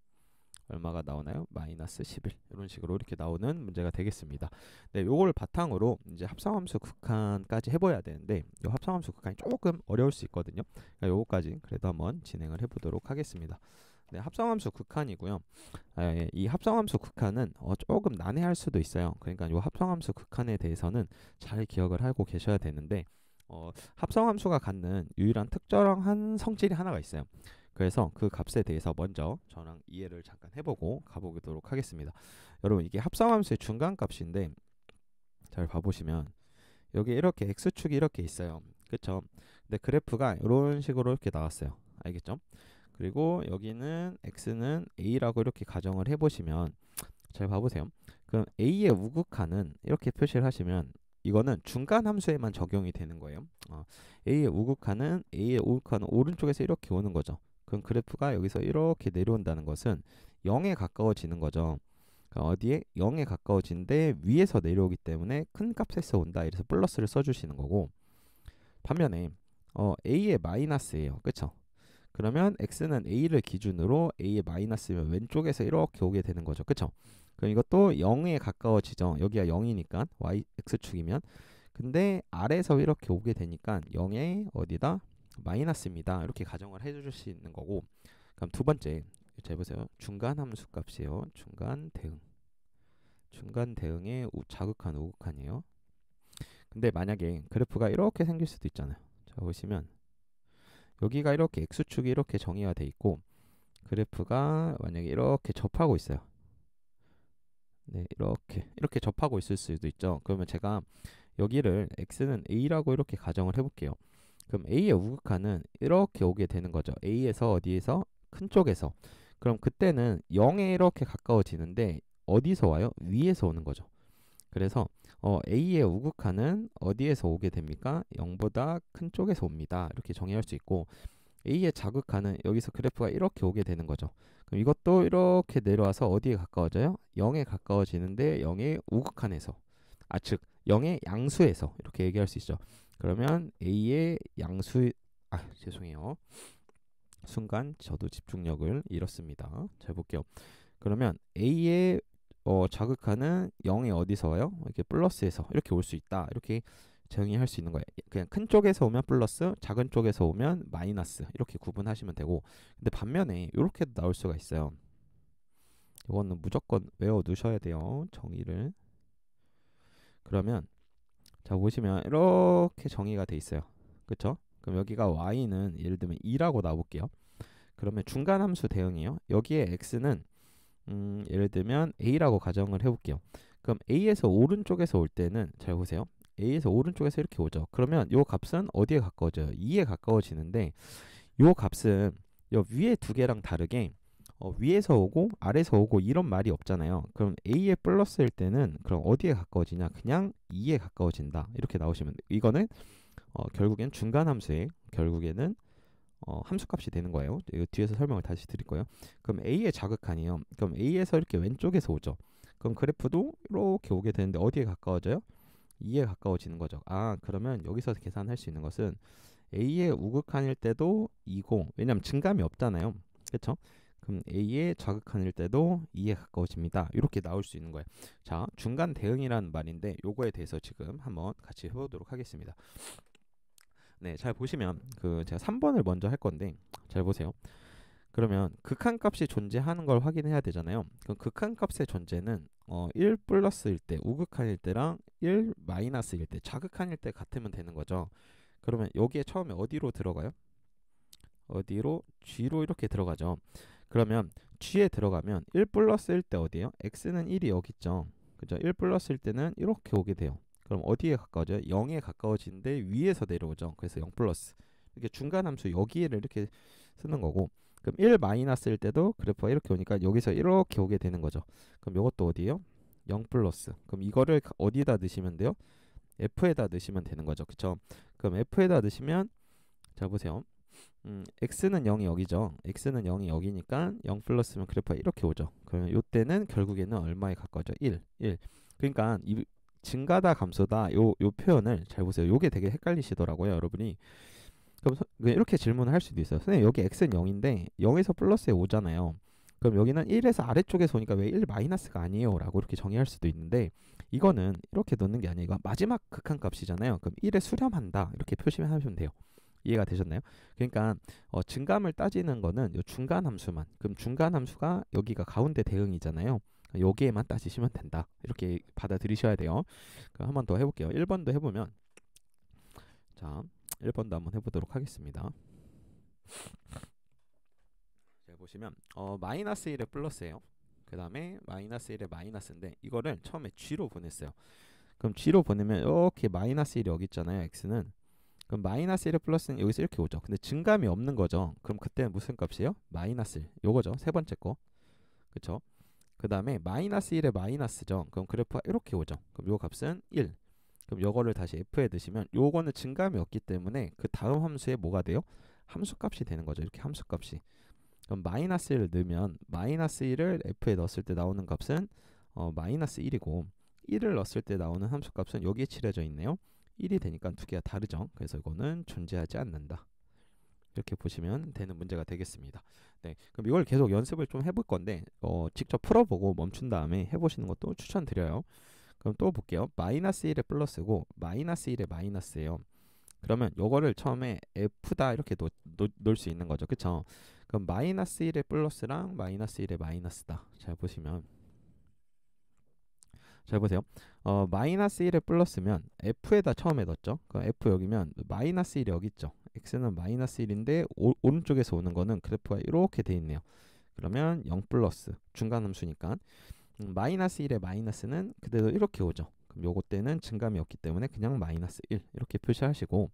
얼마가 나오나요? 마이너스 11 이런 식으로 이렇게 나오는 문제가 되겠습니다. 네, 요걸 바탕으로 이제 합성함수 극한까지 해봐야 되는데 이 합성함수 극한이 조금 어려울 수 있거든요. 그러니까 요거까지 그래도 한번 진행을 해보도록 하겠습니다. 네, 합성함수 극한이고요. 이 합성함수 극한은 조금 난해할 수도 있어요. 그러니까 이 합성함수 극한에 대해서는 잘 기억을 하고 계셔야 되는데 합성함수가 갖는 유일한 특정한 성질이 하나가 있어요. 그래서 그 값에 대해서 먼저 저랑 이해를 잠깐 해보고 가보도록 하겠습니다. 여러분, 이게 합성함수의 중간값인데 잘 봐보시면 여기 이렇게 x축이 이렇게 있어요. 그쵸? 근데 그래프가 이런 식으로 이렇게 나왔어요. 알겠죠? 그리고 여기는 x는 a라고 이렇게 가정을 해보시면 잘 봐보세요. 그럼 a의 우극한은 이렇게 표시를 하시면 이거는 중간 함수에만 적용이 되는 거예요. a의 우극한은 오른쪽에서 이렇게 오는 거죠. 그럼 그래프가 여기서 이렇게 내려온다는 것은 0에 가까워지는 거죠. 그러니까 어디에? 0에 가까워지는데 위에서 내려오기 때문에 큰 값에서 온다. 이래서 플러스를 써주시는 거고, 반면에 a의 마이너스예요. 그쵸? 그러면 x는 a를 기준으로 a의 마이너스면 왼쪽에서 이렇게 오게 되는 거죠. 그쵸? 그럼 이것도 0에 가까워지죠. 여기가 0이니까 x축이면. 근데 아래에서 이렇게 오게 되니까 0에 어디다? 마이너스입니다. 이렇게 가정을 해줄 수 있는 거고, 그럼 두 번째 잘 보세요. 중간 함수 값이에요. 중간 대응의 자극한 우극한이에요. 근데 만약에 그래프가 이렇게 생길 수도 있잖아요. 자 보시면 여기가 이렇게 x축이 이렇게 정의가 돼 있고 그래프가 만약에 이렇게 접하고 있어요. 네, 이렇게 접하고 있을 수도 있죠. 그러면 제가 여기를 x는 a라고 이렇게 가정을 해볼게요. 그럼 a의 우극한은 이렇게 오게 되는 거죠. a에서 어디에서? 큰 쪽에서. 그럼 그때는 0에 이렇게 가까워지는데 어디서 와요? 위에서 오는 거죠. 그래서 a의 우극한은 어디에서 오게 됩니까? 0보다 큰 쪽에서 옵니다. 이렇게 정의할 수 있고, a의 자극한은 여기서 그래프가 이렇게 오게 되는 거죠. 그럼 이것도 이렇게 내려와서 어디에 가까워져요? 0에 가까워지는데 0의 우극한에서, 즉 0의 양수에서 이렇게 얘기할 수 있죠. 그러면 a의 죄송해요. 순간 저도 집중력을 잃었습니다. 잘 볼게요. 그러면 a의 자극하는 0이 어디서 와요? 이렇게 플러스에서 이렇게 올 수 있다. 이렇게 정의할 수 있는 거예요. 그냥 큰 쪽에서 오면 플러스, 작은 쪽에서 오면 마이너스 이렇게 구분하시면 되고, 근데 반면에 이렇게도 나올 수가 있어요. 이거는 무조건 외워 두셔야 돼요. 정의를. 그러면 자 보시면 이렇게 정의가 돼 있어요. 그쵸? 그럼 여기가 y는 예를 들면 2라고 나올게요. 그러면 중간 함수 대응이에요. 여기에 x는 예를 들면 a라고 가정을 해볼게요. 그럼 a에서 오른쪽에서 올 때는 잘 보세요. A에서 오른쪽에서 이렇게 오죠. 그러면 요 값은 어디에 가까워져요? 2에 가까워지는데 요 값은 요 위에 두 개랑 다르게 위에서 오고 아래에서 오고 이런 말이 없잖아요. 그럼 A에 플러스일 때는 그럼 어디에 가까워지냐? 그냥 2에 가까워진다. 이렇게 나오시면 돼요. 이거는 결국엔 중간 함수의 결국에는 함수값이 되는 거예요. 이거 뒤에서 설명을 다시 드릴 거예요. 그럼 A의 자극한이요. 그럼 A에서 이렇게 왼쪽에서 오죠. 그럼 그래프도 이렇게 오게 되는데 어디에 가까워져요? 2에 가까워지는 거죠. 아, 그러면 여기서 계산할 수 있는 것은 A의 우극한일 때도 2고, 왜냐면 증감이 없잖아요. 그렇죠? 그럼 A의 좌극한일 때도 2에 가까워집니다. 이렇게 나올 수 있는 거예요. 자, 중간 대응이라는 말인데 요거에 대해서 지금 한번 같이 해보도록 하겠습니다. 네, 잘 보시면 제가 3번을 먼저 할 건데 잘 보세요. 그러면 극한값이 존재하는 걸 확인해야 되잖아요. 그럼 극한값의 존재는 1 플러스일 때, 우극한일 때랑 1 마이너스일 때, 좌극한일 때 같으면 되는 거죠. 그러면 여기에 처음에 어디로 들어가요? 어디로? G로 이렇게 들어가죠. 그러면 G에 들어가면 1 플러스일 때 어디예요? X는 1이 여기 있죠. 그죠? 1 플러스일 때는 이렇게 오게 돼요. 그럼 어디에 가까워져요? 0에 가까워지는데 위에서 내려오죠. 그래서 0 플러스. 이렇게 중간 함수 여기를 이렇게 쓰는 거고, 그럼 1 마이너스일 때도 그래프가 이렇게 오니까 여기서 이렇게 오게 되는 거죠. 그럼 이것도 어디예요? 0 플러스. 그럼 이거를 어디다 넣으시면 돼요? F에다 넣으시면 되는 거죠. 그쵸? 그럼 F에다 넣으시면 자 보세요. x는 0이 여기죠. x는 0이 여기니까 0 플러스면 그래프가 이렇게 오죠. 그러면 이때는 결국에는 얼마에 가까워져? 1. 그러니까 이 증가다 감소다 요 표현을 잘 보세요. 요게 되게 헷갈리시더라고요, 여러분이. 그럼 이렇게 질문을 할 수도 있어요. 선생님 여기 x는 0인데 0에서 플러스에 오잖아요. 그럼 여기는 1에서 아래쪽에서 오니까 왜 1 마이너스가 아니에요? 라고 이렇게 정의할 수도 있는데 이거는 이렇게 넣는 게 아니에요. 이거 마지막 극한값이잖아요. 그럼 1에 수렴한다. 이렇게 표시하시면 돼요. 이해가 되셨나요? 그러니까 증감을 따지는 거는 요 중간 함수만. 그럼 중간 함수가 여기가 가운데 대응이잖아요. 여기에만 따지시면 된다. 이렇게 받아들이셔야 돼요. 그럼 한 번 더 해볼게요. 1번도 해보면 자 1번도 한번 해보도록 하겠습니다. 자 보시면 마이너스 1에 플러스예요. 그 다음에 마이너스 1에 마이너스인데 이거를 처음에 G로 보냈어요. 그럼 G로 보내면 이렇게 마이너스 1이 여기 있잖아요. X는. 그럼 마이너스 1에 플러스는 여기서 이렇게 오죠. 근데 증감이 없는 거죠. 그럼 그때는 무슨 값이에요? 마이너스 1. 요거죠. 세 번째 거. 그쵸? 그 다음에 마이너스 1에 마이너스죠. 그럼 그래프가 이렇게 오죠. 그럼 요 값은 1. 그럼 요거를 다시 F에 넣으시면 요거는 증감이 없기 때문에 그 다음 함수에 뭐가 돼요? 함수값이 되는 거죠. 이렇게 함수값이. 그럼 마이너스 1을 넣으면 마이너스 1을 F에 넣었을 때 나오는 값은 마이너스 1이고 1을 넣었을 때 나오는 함수값은 여기에 칠해져 있네요. 1이 되니까 두 개가 다르죠. 그래서 이거는 존재하지 않는다. 이렇게 보시면 되는 문제가 되겠습니다. 네, 그럼 이걸 계속 연습을 좀 해볼 건데 직접 풀어보고 멈춘 다음에 해보시는 것도 추천드려요. 그럼 또 볼게요. 마이너스 1에 플러스고 마이너스 1에 마이너스예요. 그러면 요거를 처음에 F다 이렇게 놓을 수 있는 거죠. 그쵸? 그럼 마이너스 1에 플러스랑 마이너스 1에 마이너스다. 잘 보시면 잘 보세요. 마이너스 1에 플러스면 F에다 처음에 넣었죠. 그럼 F 여기면 마이너스 1이 여기 있죠. X는 마이너스 1인데 오른쪽에서 오는 거는 그래프가 이렇게 돼 있네요. 그러면 0 플러스 중간 함수니까 마이너스 1에 마이너스는 그대로 이렇게 오죠. 그럼 요거 때는 증감이 없기 때문에 그냥 마이너스 1 이렇게 표시하시고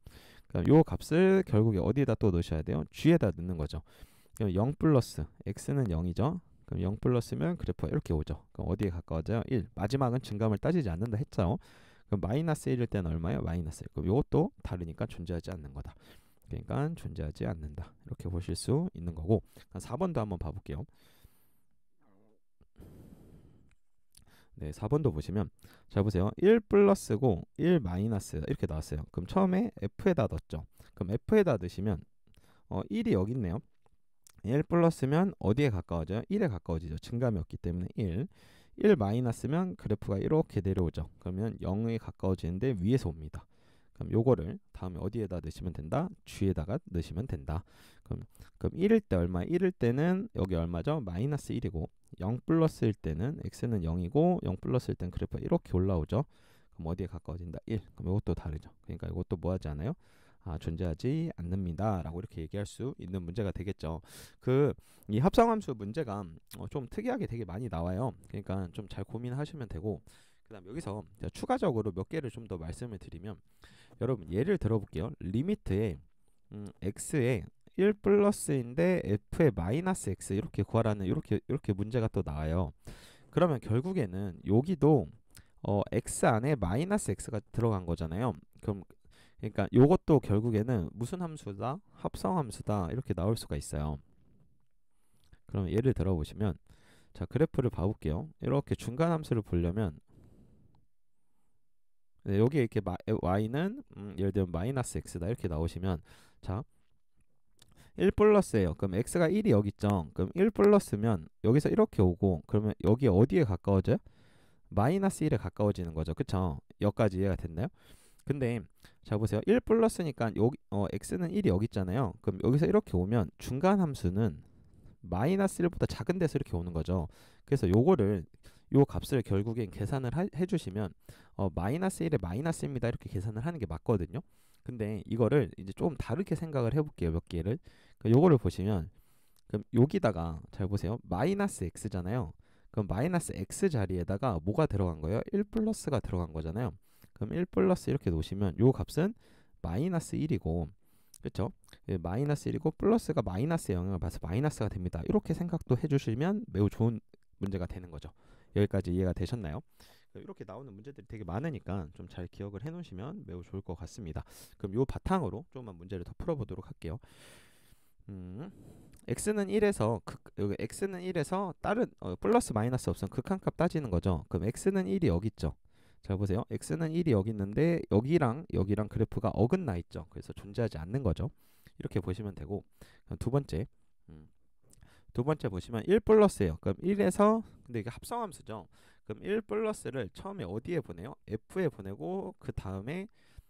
그럼 요 값을 결국에 어디에다 또 넣으셔야 돼요? G에다 넣는 거죠. 그럼 0 플러스 X는 0이죠. 그럼 0 플러스면 그래프가 이렇게 오죠. 그럼 어디에 가까워져요? 1. 마지막은 증감을 따지지 않는다 했죠. 그럼 마이너스 1일 때는 얼마예요? 마이너스 1. 그럼 이것도 다르니까 존재하지 않는 거다. 그러니까 존재하지 않는다. 이렇게 보실 수 있는 거고 4번도 한번 봐볼게요. 네, 4번도 보시면 잘 보세요. 1 플러스고 1 마이너스 이렇게 나왔어요. 그럼 처음에 F에다 넣었죠. 그럼 F에다 넣으시면 1이 여기 있네요. 1 플러스면 어디에 가까워져요? 1에 가까워지죠. 증감이 없기 때문에 1. 1 마이너스면 그래프가 이렇게 내려오죠. 그러면 0에 가까워지는데 위에서 옵니다. 그럼 요거를 다음에 어디에다 넣으시면 된다? G에다가 넣으시면 된다. 그럼 1일 때 얼마? 1일 때는 여기 얼마죠? 마이너스 1이고 0 플러스일 때는 X는 0이고 0 플러스일 때는 그래프가 이렇게 올라오죠. 그럼 어디에 가까워진다? 1. 그럼 이것도 다르죠. 그러니까 이것도 뭐 하지 않아요? 존재하지 않습니다. 라고 이렇게 얘기할 수 있는 문제가 되겠죠. 이 합성함수 문제가 좀 특이하게 되게 많이 나와요. 그러니까 좀 잘 고민하시면 되고 그다음 여기서 제가 추가적으로 몇 개를 좀 더 말씀을 드리면 여러분 예를 들어볼게요. 리미트에 x에 1 플러스인데 f에 마이너스 x 이렇게 구하라는 이렇게 문제가 또 나와요. 그러면 결국에는 여기도 x 안에 마이너스 x가 들어간 거잖아요. 그럼 그러니까 요것도 결국에는 무슨 함수다? 합성함수다. 이렇게 나올 수가 있어요. 그럼 예를 들어 보시면 자, 그래프를 봐볼게요. 이렇게 중간 함수를 보려면 네, 여기 이렇게 y는 예를 들면 마이너스 x다 이렇게 나오시면 자, 1 플러스예요. 그럼 x가 1이 여기 있죠. 그럼 1 플러스면 여기서 이렇게 오고 그러면 여기 어디에 가까워져요? 마이너스 1에 가까워지는 거죠. 그쵸? 여기까지 이해가 됐나요? 근데 자 보세요. 1 플러스니까 여기 x는 1이 여기 있잖아요. 그럼 여기서 이렇게 오면 중간 함수는 마이너스 1보다 작은 데서 이렇게 오는 거죠. 그래서 요거를 요 값을 결국엔 계산을 해주시면 마이너스 1에 마이너스입니다. 이렇게 계산을 하는 게 맞거든요. 근데 이거를 이제 조금 다르게 생각을 해볼게요. 몇 개를. 그러니까 요거를 보시면 그럼 여기다가 잘 보세요. 마이너스 x잖아요. 그럼 마이너스 x 자리에다가 뭐가 들어간 거예요? 1 플러스가 들어간 거잖아요. 그럼 1 플러스 이렇게 놓으시면 요 값은 마이너스 1이고 그렇죠? 예, 마이너스 1이고 플러스가 마이너스의 영향을 받아서 마이너스가 됩니다. 이렇게 생각도 해주시면 매우 좋은 문제가 되는 거죠. 여기까지 이해가 되셨나요? 이렇게 나오는 문제들이 되게 많으니까 좀 잘 기억을 해놓으시면 매우 좋을 것 같습니다. 그럼 요 바탕으로 조금만 문제를 더 풀어보도록 할게요. x는 1에서 여기 x는 1에서 다른 플러스 마이너스 없으면 극한값 따지는 거죠. 그럼 x는 1이 여기 있죠. 잘 보세요. x는 1이 여기 있는데 여기랑 그래프가 어긋나 있죠. 그래서 존재하지 않는 거죠. 이렇게 보시면 되고 두 번째 보시면 1 플러스예요. 그럼 1에서 근데 이게 합성함수죠. 그럼 1 플러스를 처음에 어디에 보내요? f에 보내고 그 다음에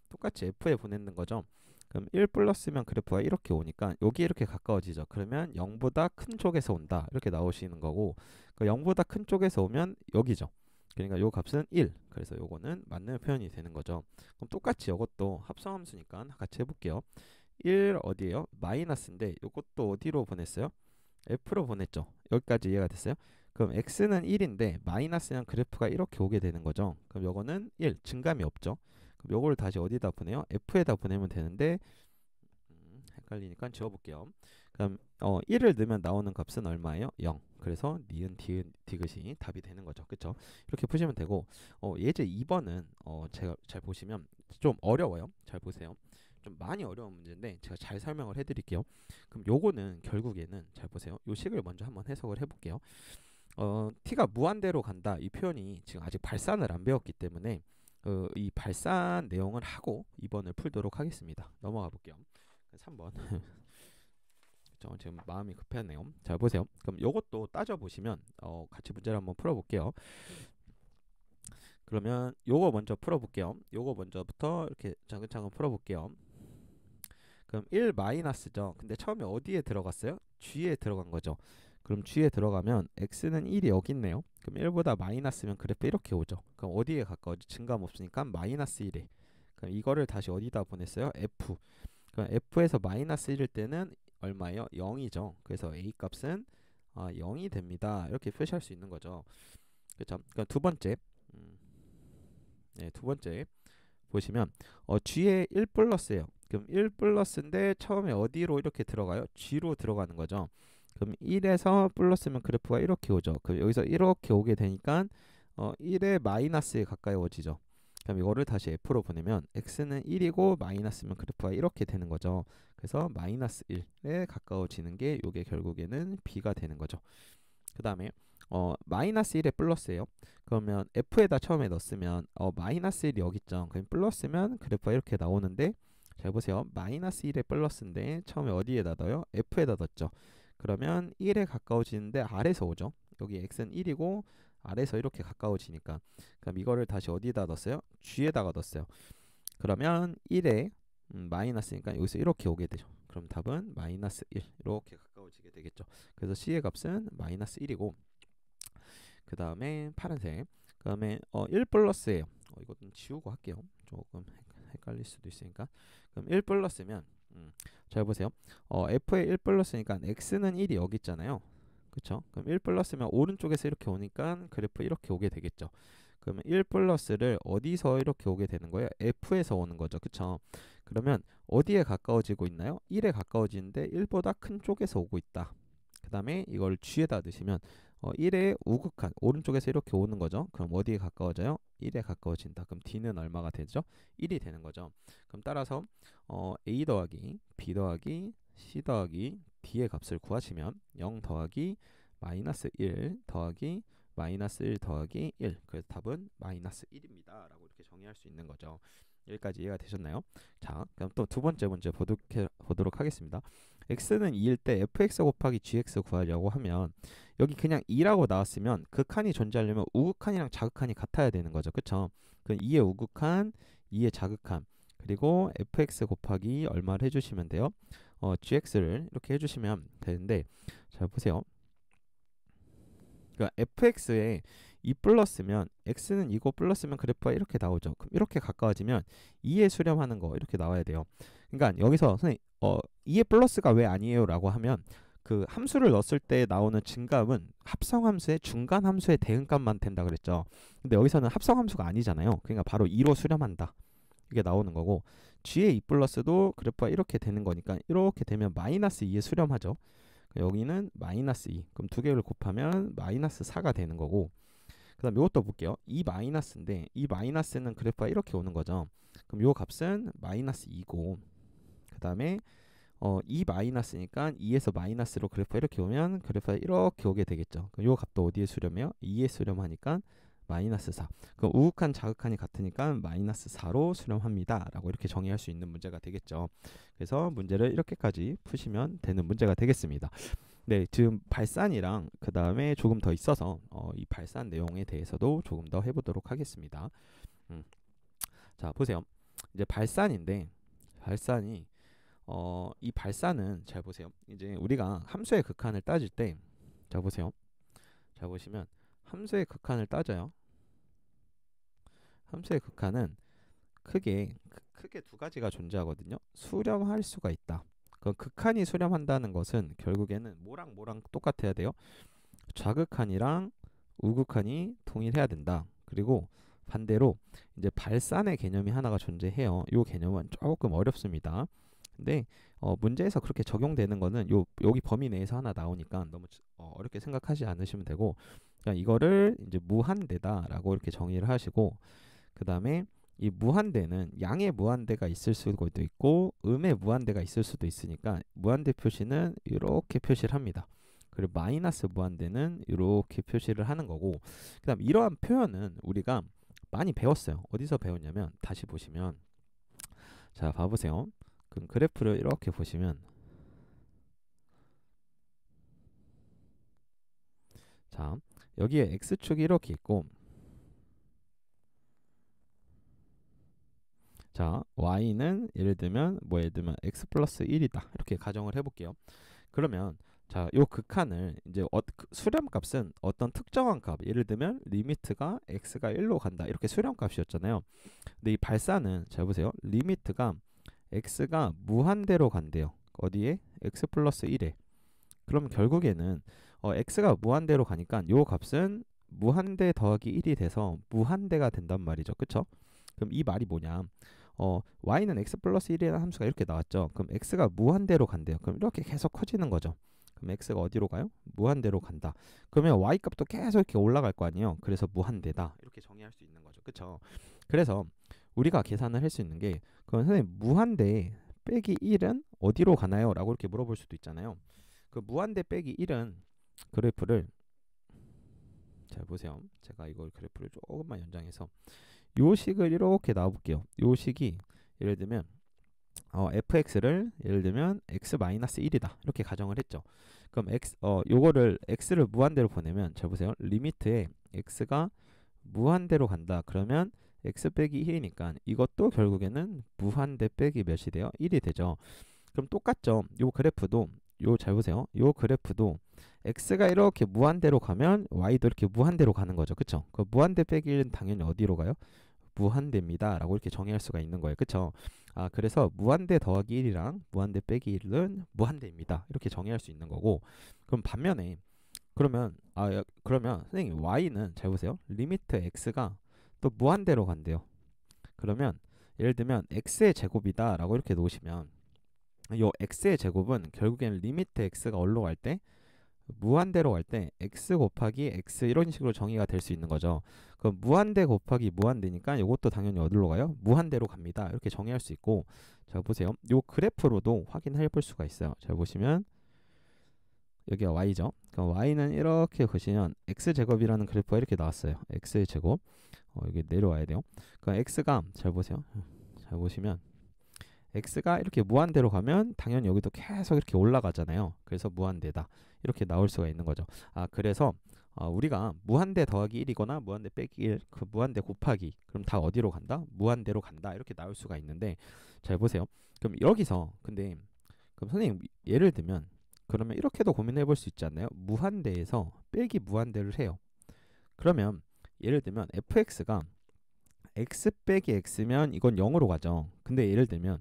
똑같이 f에 보내는 거죠. 그럼 1 플러스면 그래프가 이렇게 오니까 여기 이렇게 가까워지죠. 그러면 0보다 큰 쪽에서 온다. 이렇게 나오시는 거고 그 0보다 큰 쪽에서 오면 여기죠. 그러니까 요 값은 1. 그래서 요거는 맞는 표현이 되는 거죠. 그럼 똑같이 이것도 합성함수니까 같이 해볼게요. 1 어디에요? 마이너스인데 요것도 어디로 보냈어요? f로 보냈죠. 여기까지 이해가 됐어요? 그럼 x는 1인데 마이너스는 그래프가 이렇게 오게 되는 거죠. 그럼 요거는 1, 증감이 없죠. 그럼 요거를 다시 어디다 보내요? f에다 보내면 되는데 헷갈리니까 지워볼게요. 그럼 1을 넣으면 나오는 값은 얼마예요? 0. 그래서 니은 디귿이 답이 되는 거죠. 그쵸? 이렇게 푸시면 되고 예제 2번은 제가 잘 보시면 좀 어려워요. 잘 보세요. 좀 많이 어려운 문제인데 제가 잘 설명을 해드릴게요. 그럼 요거는 결국에는 잘 보세요. 요 식을 먼저 한번 해석을 해볼게요. t가 무한대로 간다. 이 표현이 지금 아직 발산을 안 배웠기 때문에 이 발산 내용을 하고 2번을 풀도록 하겠습니다. 넘어가 볼게요. 3번. 지금 마음이 급하네요. 잘 보세요. 그럼 요것도 따져보시면 같이 문제를 한번 풀어볼게요. 그러면 요거 먼저 풀어볼게요. 요거 먼저부터 이렇게 차근차근 풀어볼게요. 그럼 1 마이너스죠. 근데 처음에 어디에 들어갔어요? g에 들어간 거죠. 그럼 g에 들어가면 x는 1이 여기 있네요. 그럼 1보다 마이너스면 그래프 이렇게 오죠. 그럼 어디에 가까워지? 증감 없으니까 마이너스 1에. 그럼 이거를 다시 어디다 보냈어요? f. 그럼 f에서 마이너스 1일 때는 얼마예요? 0이죠. 그래서 a 값은 0이 됩니다. 이렇게 표시할 수 있는 거죠. 그렇죠? 그럼 두 번째. 네, 두 번째 보시면 g에 1 플러스예요. 그럼 1 플러스인데 처음에 어디로 이렇게 들어가요? g로 들어가는 거죠. 그럼 1에서 플러스면 그래프가 이렇게 오죠. 그럼 여기서 이렇게 오게 되니까 1에 마이너스에 가까워지죠. 그럼 이거를 다시 f로 보내면 x는 1이고 마이너스면 그래프가 이렇게 되는 거죠. 그래서 마이너스 1에 가까워지는 게 이게 결국에는 b가 되는 거죠. 그 다음에 마이너스 1에 플러스예요. 그러면 f에다 처음에 넣었으면 마이너스 1이 여기 있죠. 그럼 플러스면 그래프가 이렇게 나오는데 잘 보세요. 마이너스 1에 플러스인데 처음에 어디에다 넣어요? f에다 넣었죠. 그러면 1에 가까워지는데 아래서 오죠. 여기 x는 1이고 아래서 이렇게 가까워지니까 그럼 이거를 다시 어디다 넣었어요? g에다가 넣었어요. 그러면 1에 마이너스니까 여기서 이렇게 오게 되죠. 그럼 답은 마이너스 1 이렇게 가까워지게 되겠죠. 그래서 c의 값은 마이너스 1이고 그 다음에 파란색 그 다음에 1 플러스예요. 이거 좀 지우고 할게요. 조금 헷갈릴 수도 있으니까. 그럼 1 플러스면 잘 보세요. f에 1 플러스니까 x는 1이 여기 있잖아요. 그쵸? 그럼 1 플러스면 오른쪽에서 이렇게 오니까 그래프 이렇게 오게 되겠죠. 그러면 1 플러스를 어디서 이렇게 오게 되는 거예요? f에서 오는 거죠. 그쵸? 그러면 어디에 가까워지고 있나요? 1에 가까워지는데 1보다 큰 쪽에서 오고 있다. 그 다음에 이걸 g에다 넣으시면 1의 우극한 오른쪽에서 이렇게 오는 거죠. 그럼 어디에 가까워져요? 1에 가까워진다. 그럼 d는 얼마가 되죠? 1이 되는 거죠. 그럼 따라서 a 더하기 b 더하기 c 더하기 d의 값을 구하시면 0 더하기 마이너스 1 더하기 마이너스 1 더하기 1. 그래서 답은 마이너스 1입니다. 라고 이렇게 정의할 수 있는 거죠. 여기까지 이해가 되셨나요? 자, 그럼 또 두 번째 문제 보도록 하겠습니다. x는 2일 때 fx 곱하기 gx 구하려고 하면 여기 그냥 2라고 나왔으면 극한이 존재하려면 우극한이랑 자극한이 같아야 되는 거죠. 그쵸? 그럼 2의 우극한, 2의 자극한, 그리고 fx 곱하기 얼마를 해주시면 돼요? gx를 이렇게 해주시면 되는데, 잘 보세요. 그러니까 fx에 2 플러스면 x는 이거 플러스면 그래프가 이렇게 나오죠. 그럼 이렇게 가까워지면 2에 수렴하는 거 이렇게 나와야 돼요. 그러니까 여기서 선생님 2의 플러스가 왜 아니에요? 라고 하면 그 함수를 넣었을 때 나오는 증감은 합성함수의 중간함수의 대응값만 된다 그랬죠. 근데 여기서는 합성함수가 아니잖아요. 그러니까 바로 2로 수렴한다. 이게 나오는 거고 g의 2 플러스도 그래프가 이렇게 되는 거니까 이렇게 되면 마이너스 2에 수렴하죠. 여기는 마이너스 2. 그럼 두 개를 곱하면 마이너스 4가 되는 거고 그 다음 이것도 볼게요. 이 마이너스인데 이 마이너스는 그래프가 이렇게 오는 거죠. 그럼 요 값은 마이너스 2고 그 다음에 이 마이너스니까 2에서 마이너스로 그래프가 이렇게 오면 그래프가 이렇게 오게 되겠죠. 그럼 요 값도 어디에 수렴해요? 2에 수렴하니까 마이너스 4. 그럼 우극한 자극한이 같으니까 마이너스 4로 수렴합니다. 라고 이렇게 정의할 수 있는 문제가 되겠죠. 그래서 문제를 이렇게까지 푸시면 되는 문제가 되겠습니다. 네, 지금 발산이랑 그 다음에 조금 더 있어서 이 발산 내용에 대해서도 조금 더 해보도록 하겠습니다. 자, 보세요. 이제 발산인데 발산이 이 발산은 잘 보세요. 이제 우리가 함수의 극한을 따질 때, 자 보세요. 자 보시면 함수의 극한을 따져요. 함수의 극한은 크게 두 가지가 존재하거든요. 수렴할 수가 있다. 그 극한이 수렴한다는 것은 결국에는 뭐랑 똑같아야 돼요. 좌극한이랑 우극한이 동일해야 된다. 그리고 반대로 이제 발산의 개념이 하나가 존재해요. 이 개념은 조금 어렵습니다. 근데 문제에서 그렇게 적용되는 거는 여기 범위 내에서 하나 나오니까 너무 어렵게 생각하지 않으시면 되고 그러니까 이거를 이제 무한대다라고 이렇게 정의를 하시고 그 다음에 이 무한대는 양의 무한대가 있을 수도 있고 음의 무한대가 있을 수도 있으니까 무한대 표시는 이렇게 표시를 합니다. 그리고 마이너스 무한대는 이렇게 표시를 하는 거고 그 다음 이러한 표현은 우리가 많이 배웠어요. 어디서 배웠냐면 다시 보시면 자 봐보세요. 그럼 그래프를 이렇게 보시면 자 여기에 x축이 이렇게 있고 자 y는 예를 들면 x 플러스 1이다 이렇게 가정을 해볼게요. 그러면 자 요 극한을 이제 수렴값은 어떤 특정한 값 예를 들면 리미트가 x가 1로 간다 이렇게 수렴값이었잖아요. 근데 이 발산은 잘 보세요. 리미트가 x가 무한대로 간대요. 어디에? x 플러스 1에. 그럼 결국에는 x가 무한대로 가니까 요 값은 무한대 더하기 1이 돼서 무한대가 된단 말이죠. 그쵸? 그럼 이 말이 뭐냐? y는 x 플러스 1이라는 함수가 이렇게 나왔죠. 그럼 x가 무한대로 간대요. 그럼 이렇게 계속 커지는 거죠. 그럼 x가 어디로 가요? 무한대로 간다. 그러면 y 값도 계속 이렇게 올라갈 거 아니에요. 그래서 무한대다. 이렇게 정의할 수 있는 거죠. 그쵸? 그래서 우리가 계산을 할 수 있는 게 그럼 선생님 무한대 빼기 1은 어디로 가나요? 라고 이렇게 물어볼 수도 있잖아요. 그 무한대 빼기 1은 그래프를 잘 보세요. 제가 이걸 그래프를 조금만 연장해서 요 식을 이렇게 놔볼게요. 요 식이 예를 들면 fx를 예를 들면 x-1이다 이렇게 가정을 했죠. 그럼 요거를 x를 무한대로 보내면 잘 보세요. 리미트에 x가 무한대로 간다. 그러면 x 빼기 1이니까 이것도 결국에는 무한대 빼기 몇이 돼요? 1이 되죠. 그럼 똑같죠. 요 그래프도 잘 보세요. 요 그래프도 x가 이렇게 무한대로 가면 y도 이렇게 무한대로 가는 거죠. 그쵸? 그 무한대 빼기 1은 당연히 어디로 가요? 무한대입니다. 라고 이렇게 정의할 수가 있는 거예요. 그쵸? 그래서 무한대 더하기 1이랑 무한대 빼기 1은 무한대입니다. 이렇게 정의할 수 있는 거고 그럼 반면에 그러면 선생님 y는 잘 보세요. 리미트 x가 또 무한대로 간대요. 그러면 예를 들면 x의 제곱이다 라고 이렇게 놓으시면 요 x의 제곱은 결국에는 리미트 x가 어디로 갈 때 무한대로 갈 때 x 곱하기 x 이런 식으로 정의가 될 수 있는 거죠. 그럼 무한대 곱하기 무한대니까 이것도 당연히 어디로 가요? 무한대로 갑니다. 이렇게 정의할 수 있고, 자 보세요. 요 그래프로도 확인해 볼 수가 있어요. 잘 보시면 여기가 y죠. 그럼 y는 이렇게 보시면 x제곱이라는 그래프가 이렇게 나왔어요. x의 제곱. 여기 내려와야 돼요. 그럼 x가 잘 보세요. 잘 보시면 x가 이렇게 무한대로 가면 당연히 여기도 계속 이렇게 올라가잖아요. 그래서 무한대다. 이렇게 나올 수가 있는 거죠. 그래서 우리가 무한대 더하기 1이거나 무한대 빼기 1, 그 무한대 곱하기 그럼 다 어디로 간다? 무한대로 간다. 이렇게 나올 수가 있는데 잘 보세요. 그럼 여기서 근데 그럼 선생님 예를 들면 그러면 이렇게도 고민해 볼 수 있지 않나요? 무한대에서 빼기 무한대를 해요. 그러면 예를 들면 fx가 x 빼기 x면 이건 0으로 가죠. 근데 예를 들면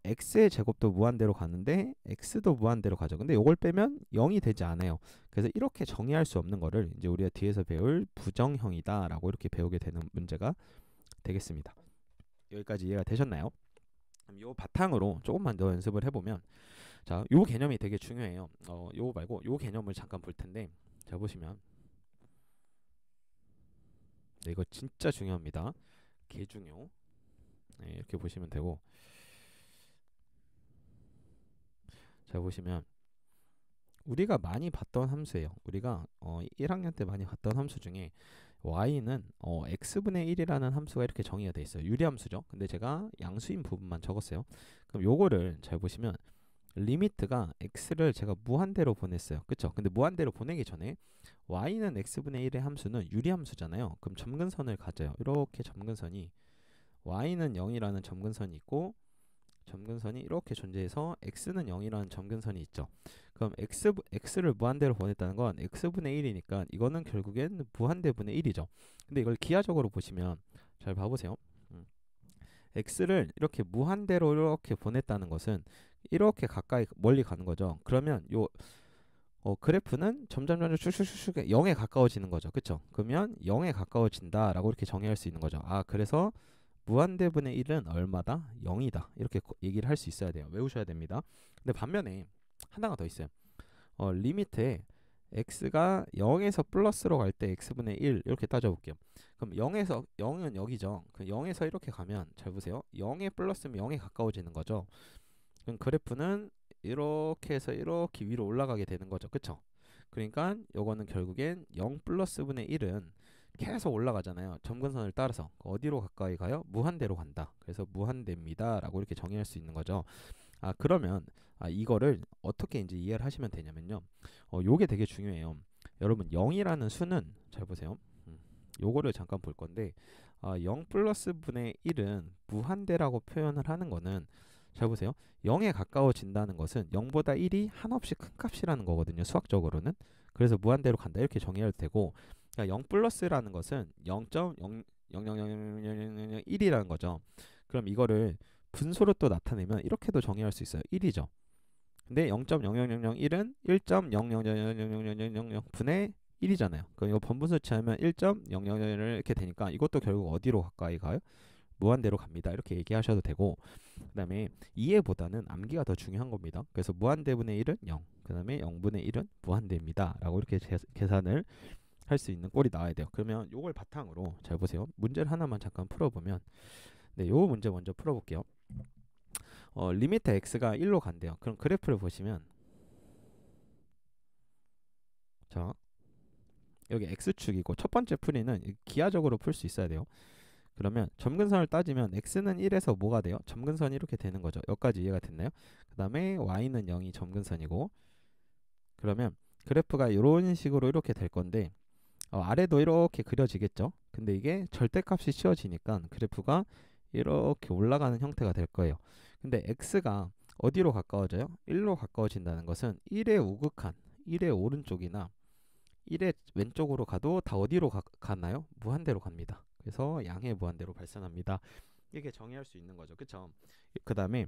x의 제곱도 무한대로 가는데 x도 무한대로 가죠. 근데 이걸 빼면 0이 되지 않아요. 그래서 이렇게 정의할 수 없는 거를 이제 우리가 뒤에서 배울 부정형이다라고 이렇게 배우게 되는 문제가 되겠습니다. 여기까지 이해가 되셨나요? 그럼 요 바탕으로 조금만 더 연습을 해보면 자, 요 개념이 되게 중요해요. 요거 말고 요 개념을 잠깐 볼 텐데 자 보시면 네, 이거 진짜 중요합니다. 개중요. 네, 이렇게 보시면 되고 자 보시면 우리가 많이 봤던 함수예요. 우리가 1학년 때 많이 봤던 함수 중에 y는 x분의 1이라는 함수가 이렇게 정의가 돼 있어요. 유리함수죠. 근데 제가 양수인 부분만 적었어요. 그럼 요거를 잘 보시면 리미트가 x를 제가 무한대로 보냈어요. 그쵸? 근데 무한대로 보내기 전에 y는 x분의 1의 함수는 유리함수잖아요. 그럼 점근선을 가져요. 이렇게 점근선이 y는 0이라는 점근선이 있고 점근선이 이렇게 존재해서 x는 0이라는 점근선이 있죠. 그럼 x를 무한대로 보냈다는 건 x분의 1이니까 이거는 결국엔 무한대분의 1이죠. 근데 이걸 기하적으로 보시면 잘 봐보세요. x를 이렇게 무한대로 이렇게 보냈다는 것은 이렇게 가까이 멀리 가는 거죠. 그러면 요 그래프는 점점 쭉쭉쭉 0에 가까워지는 거죠. 그쵸? 그러면 0에 가까워진다라고 이렇게 정의할 수 있는 거죠. 그래서 무한대분의 1은 얼마다? 0이다. 이렇게 얘기를 할 수 있어야 돼요. 외우셔야 됩니다. 근데 반면에 하나가 더 있어요. 리미트에 x가 0에서 플러스로 갈 때 x분의 1 이렇게 따져볼게요. 그럼 0에서 0은 여기죠. 그럼 0에서 이렇게 가면 잘 보세요. 0에 플러스면 0에 가까워지는 거죠. 그럼 그래프는 이렇게 해서 이렇게 위로 올라가게 되는 거죠. 그쵸? 그러니까 요거는 결국엔 0 플러스 분의 1은 계속 올라가잖아요. 점근선을 따라서 어디로 가까이 가요? 무한대로 간다. 그래서 무한대입니다 라고 이렇게 정의할 수 있는 거죠. 그러면 이거를 어떻게 이제 이해를 하시면 되냐면요. 요게 되게 중요해요. 여러분 0이라는 수는 잘 보세요. 요거를 잠깐 볼 건데 0 플러스 분의 1은 무한대라고 표현을 하는 거는 잘 보세요. 0에 가까워진다는 것은 0보다 1이 한없이 큰 값이라는 거거든요. 수학적으로는. 그래서 무한대로 간다 이렇게 정의해도 되고 그러니까 0 플러스라는 것은 0.0000001이라는 거죠. 그럼 이거를 분소로 또 나타내면 이렇게도 정의할 수 있어요. 1이죠. 근데 0.00001은 1.000000000 분의 1이잖아요. 그럼 이거 번분수 취하면 1.000 이렇게 되니까 이것도 결국 어디로 가까이 가요? 무한대로 갑니다. 이렇게 얘기하셔도 되고 그 다음에 이해보다는 암기가 더 중요한 겁니다. 그래서 무한대분의 1은 0, 그 다음에 0분의 1은 무한대입니다. 라고 이렇게 계산을 할 수 있는 꼴이 나와야 돼요. 그러면 요걸 바탕으로 잘 보세요. 문제를 하나만 잠깐 풀어보면 네, 요 문제 먼저 풀어볼게요. 리미트 x가 1로 간대요. 그럼 그래프를 보시면 자 여기 x축이고 첫 번째 풀이는 기하적으로 풀 수 있어야 돼요. 그러면 점근선을 따지면 x는 1에서 뭐가 돼요? 점근선이 이렇게 되는 거죠. 여기까지 이해가 됐나요? 그 다음에 y는 0이 점근선이고 그러면 그래프가 이런 식으로 이렇게 될 건데 아래도 이렇게 그려지겠죠. 근데 이게 절대값이 씌워지니까 그래프가 이렇게 올라가는 형태가 될 거예요. 근데 x가 어디로 가까워져요? 1로 가까워진다는 것은 1의 우극한 1의 오른쪽이나 1의 왼쪽으로 가도 다 어디로 가나요? 무한대로 갑니다. 그래서 양의 무한대로 발산합니다. 이렇게 정의할 수 있는 거죠. 그쵸? 그 다음에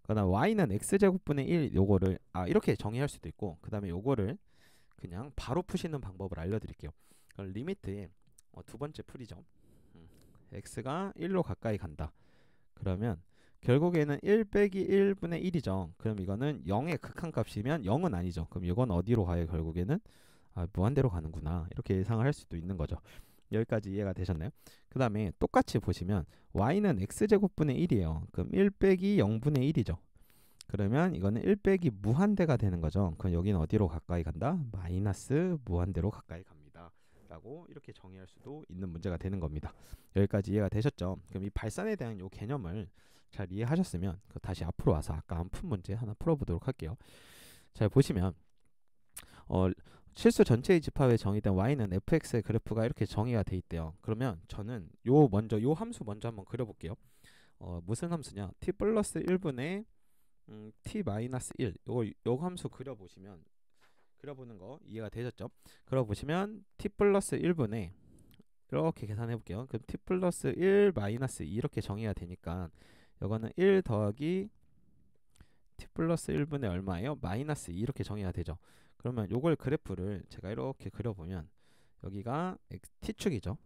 y는 x제곱분의 1 요거를 이렇게 정의할 수도 있고 그 다음에 요거를 그냥 바로 푸시는 방법을 알려드릴게요. 리미트의 두 번째 풀이죠. x가 1로 가까이 간다. 그러면 결국에는 1 빼기 1분의 1이죠. 그럼 이거는 0의 극한값이면 0은 아니죠. 그럼 이건 어디로 가요? 결국에는 무한대로 가는구나. 이렇게 예상을 할 수도 있는 거죠. 여기까지 이해가 되셨나요? 그 다음에 똑같이 보시면 y는 x제곱분의 1이에요. 그럼 1 빼기 0분의 1이죠. 그러면 이거는 1 빼기 무한대가 되는 거죠. 그럼 여기는 어디로 가까이 간다? 마이너스 무한대로 가까이 갑니다. 라고 이렇게 정의할 수도 있는 문제가 되는 겁니다. 여기까지 이해가 되셨죠? 그럼 이 발산에 대한 요 개념을 잘 이해하셨으면 다시 앞으로 와서 아까 안 푼 문제 하나 풀어보도록 할게요. 자, 보시면 실수 전체의 집합에 정의된 y는 fx의 그래프가 이렇게 정의가 돼 있대요. 그러면 저는 요 함수 먼저 한번 그려볼게요. 무슨 함수냐? t 플러스 1분의 t 마이너스 1. 요 함수 그려보는 거 이해가 되셨죠? 그려보시면 t 플러스 1분의 이렇게 계산해 볼게요. 그럼 t 플러스 1 마이너스 2 이렇게 정의가 되니까 이거는 1 더하기 t 플러스 1분의 얼마예요? 마이너스 2 이렇게 정의가 되죠. 그러면 요걸 그래프를 제가 이렇게 그려보면 여기가 t축이죠.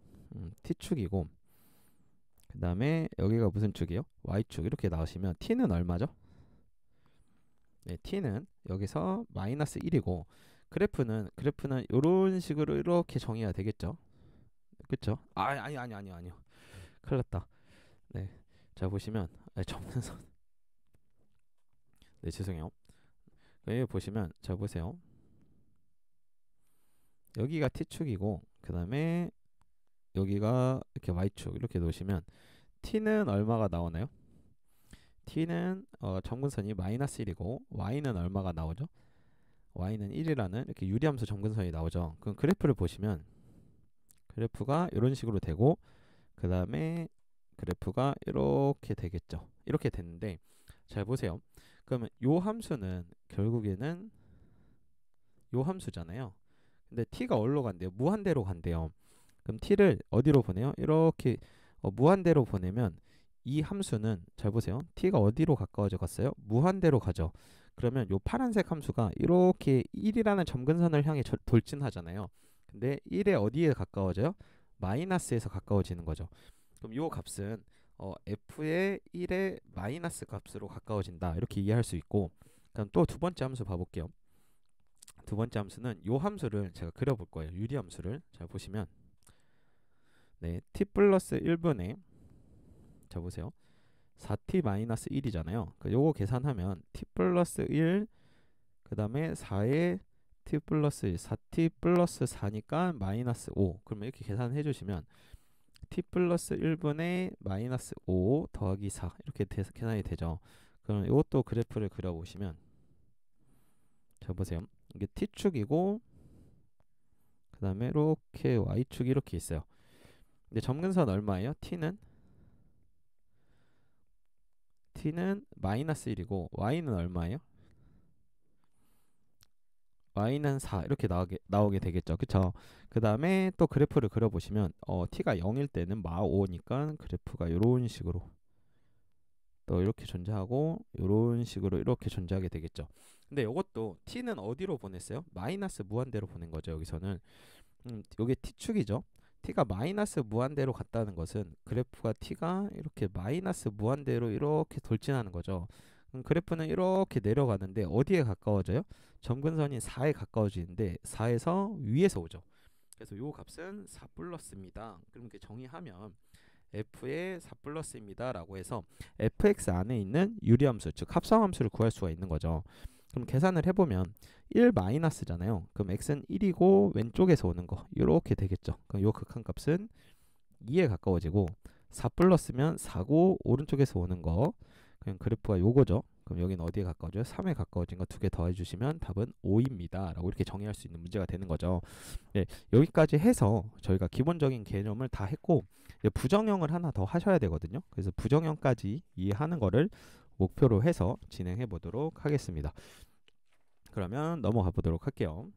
t축이고 그 다음에 여기가 무슨 축이요? y축 이렇게 나오시면 t는 얼마죠? 네, t는 여기서 마이너스 1이고 그래프는 이런 식으로 이렇게 정의가 되겠죠. 그쵸? 아니요. 큰일 났다. 네. 자, 보시면 접근선 네, 죄송해요. 여기 보시면 자, 보세요. 여기가 t축이고 그 다음에 여기가 이렇게 y축 이렇게 놓으시면 t는 얼마가 나오나요? t는 점근선이 마이너스 1이고 y는 얼마가 나오죠? y는 1이라는 이렇게 유리함수 점근선이 나오죠. 그럼 그래프를 보시면 그래프가 이런 식으로 되고 그 다음에 그래프가 이렇게 되겠죠. 이렇게 됐는데 잘 보세요. 그러면 요 함수는 결국에는 요 함수잖아요. 근데 t가 어디로 간대요? 무한대로 간대요. 그럼 t를 어디로 보내요? 이렇게 무한대로 보내면 이 함수는 잘 보세요. t가 어디로 가까워져 갔어요? 무한대로 가죠. 그러면 요 파란색 함수가 이렇게 1이라는 점근선을 향해 돌진하잖아요. 근데 1에 어디에 가까워져요? 마이너스에서 가까워지는 거죠. 그럼 요 값은 f의 1의 마이너스 값으로 가까워진다. 이렇게 이해할 수 있고 그럼 또 두 번째 함수 봐볼게요. 두 번째 함수는 요 함수를 제가 그려볼 거예요. 유리 함수를 잘 보시면 네, t 플러스 1분의 자 보세요. 4t 마이너스 1이잖아요. 요거 계산하면 t 플러스 1 그 다음에 4에 t 플러스 1 4t 플러스 4니까 마이너스 5 그러면 이렇게 계산해 주시면 t 플러스 1분의 마이너스 5 더하기 4 이렇게 계산이 되죠. 그럼 이것도 그래프를 그려보시면 자 보세요. 이게 t축이고 그 다음에 이렇게 y축이 이렇게 있어요. 근데 점근선 얼마예요? t는 마이너스 1이고 y는 얼마예요? y는 4 이렇게 나오게 되겠죠. 그쵸? 그 다음에 또 그래프를 그려보시면 t가 0일 때는 -5니까 그래프가 이런 식으로 또 이렇게 존재하고 이런 식으로 이렇게 존재하게 되겠죠. 근데 이것도 t는 어디로 보냈어요? 마이너스 무한대로 보낸 거죠. 여기서는 이게 t축이죠. t가 마이너스 무한대로 갔다는 것은 그래프가 t가 이렇게 마이너스 무한대로 이렇게 돌진하는 거죠. 그래프는 이렇게 내려가는데 어디에 가까워져요? 점근선이 4에 가까워지는데 4에서 위에서 오죠. 그래서 요 값은 4 플러스입니다. 그럼 이렇게 정의하면 f의 4 플러스입니다 라고 해서 fx 안에 있는 유리함수 즉 합성함수를 구할 수가 있는 거죠. 그럼 계산을 해보면 1 마이너스잖아요. 그럼 x는 1이고 왼쪽에서 오는 거 이렇게 되겠죠. 그럼 요 극한값은 2에 가까워지고 4 플러스면 4고 오른쪽에서 오는 거 그냥 그래프가 요거죠. 그럼 여기는 어디에 가까워져요? 3에 가까워진 거 두 개 더해주시면 답은 5입니다 라고 이렇게 정의할 수 있는 문제가 되는 거죠. 네, 여기까지 해서 저희가 기본적인 개념을 다 했고 부정형을 하나 더 하셔야 되거든요. 그래서 부정형까지 이해하는 거를 목표로 해서 진행해 보도록 하겠습니다. 그러면 넘어가 보도록 할게요.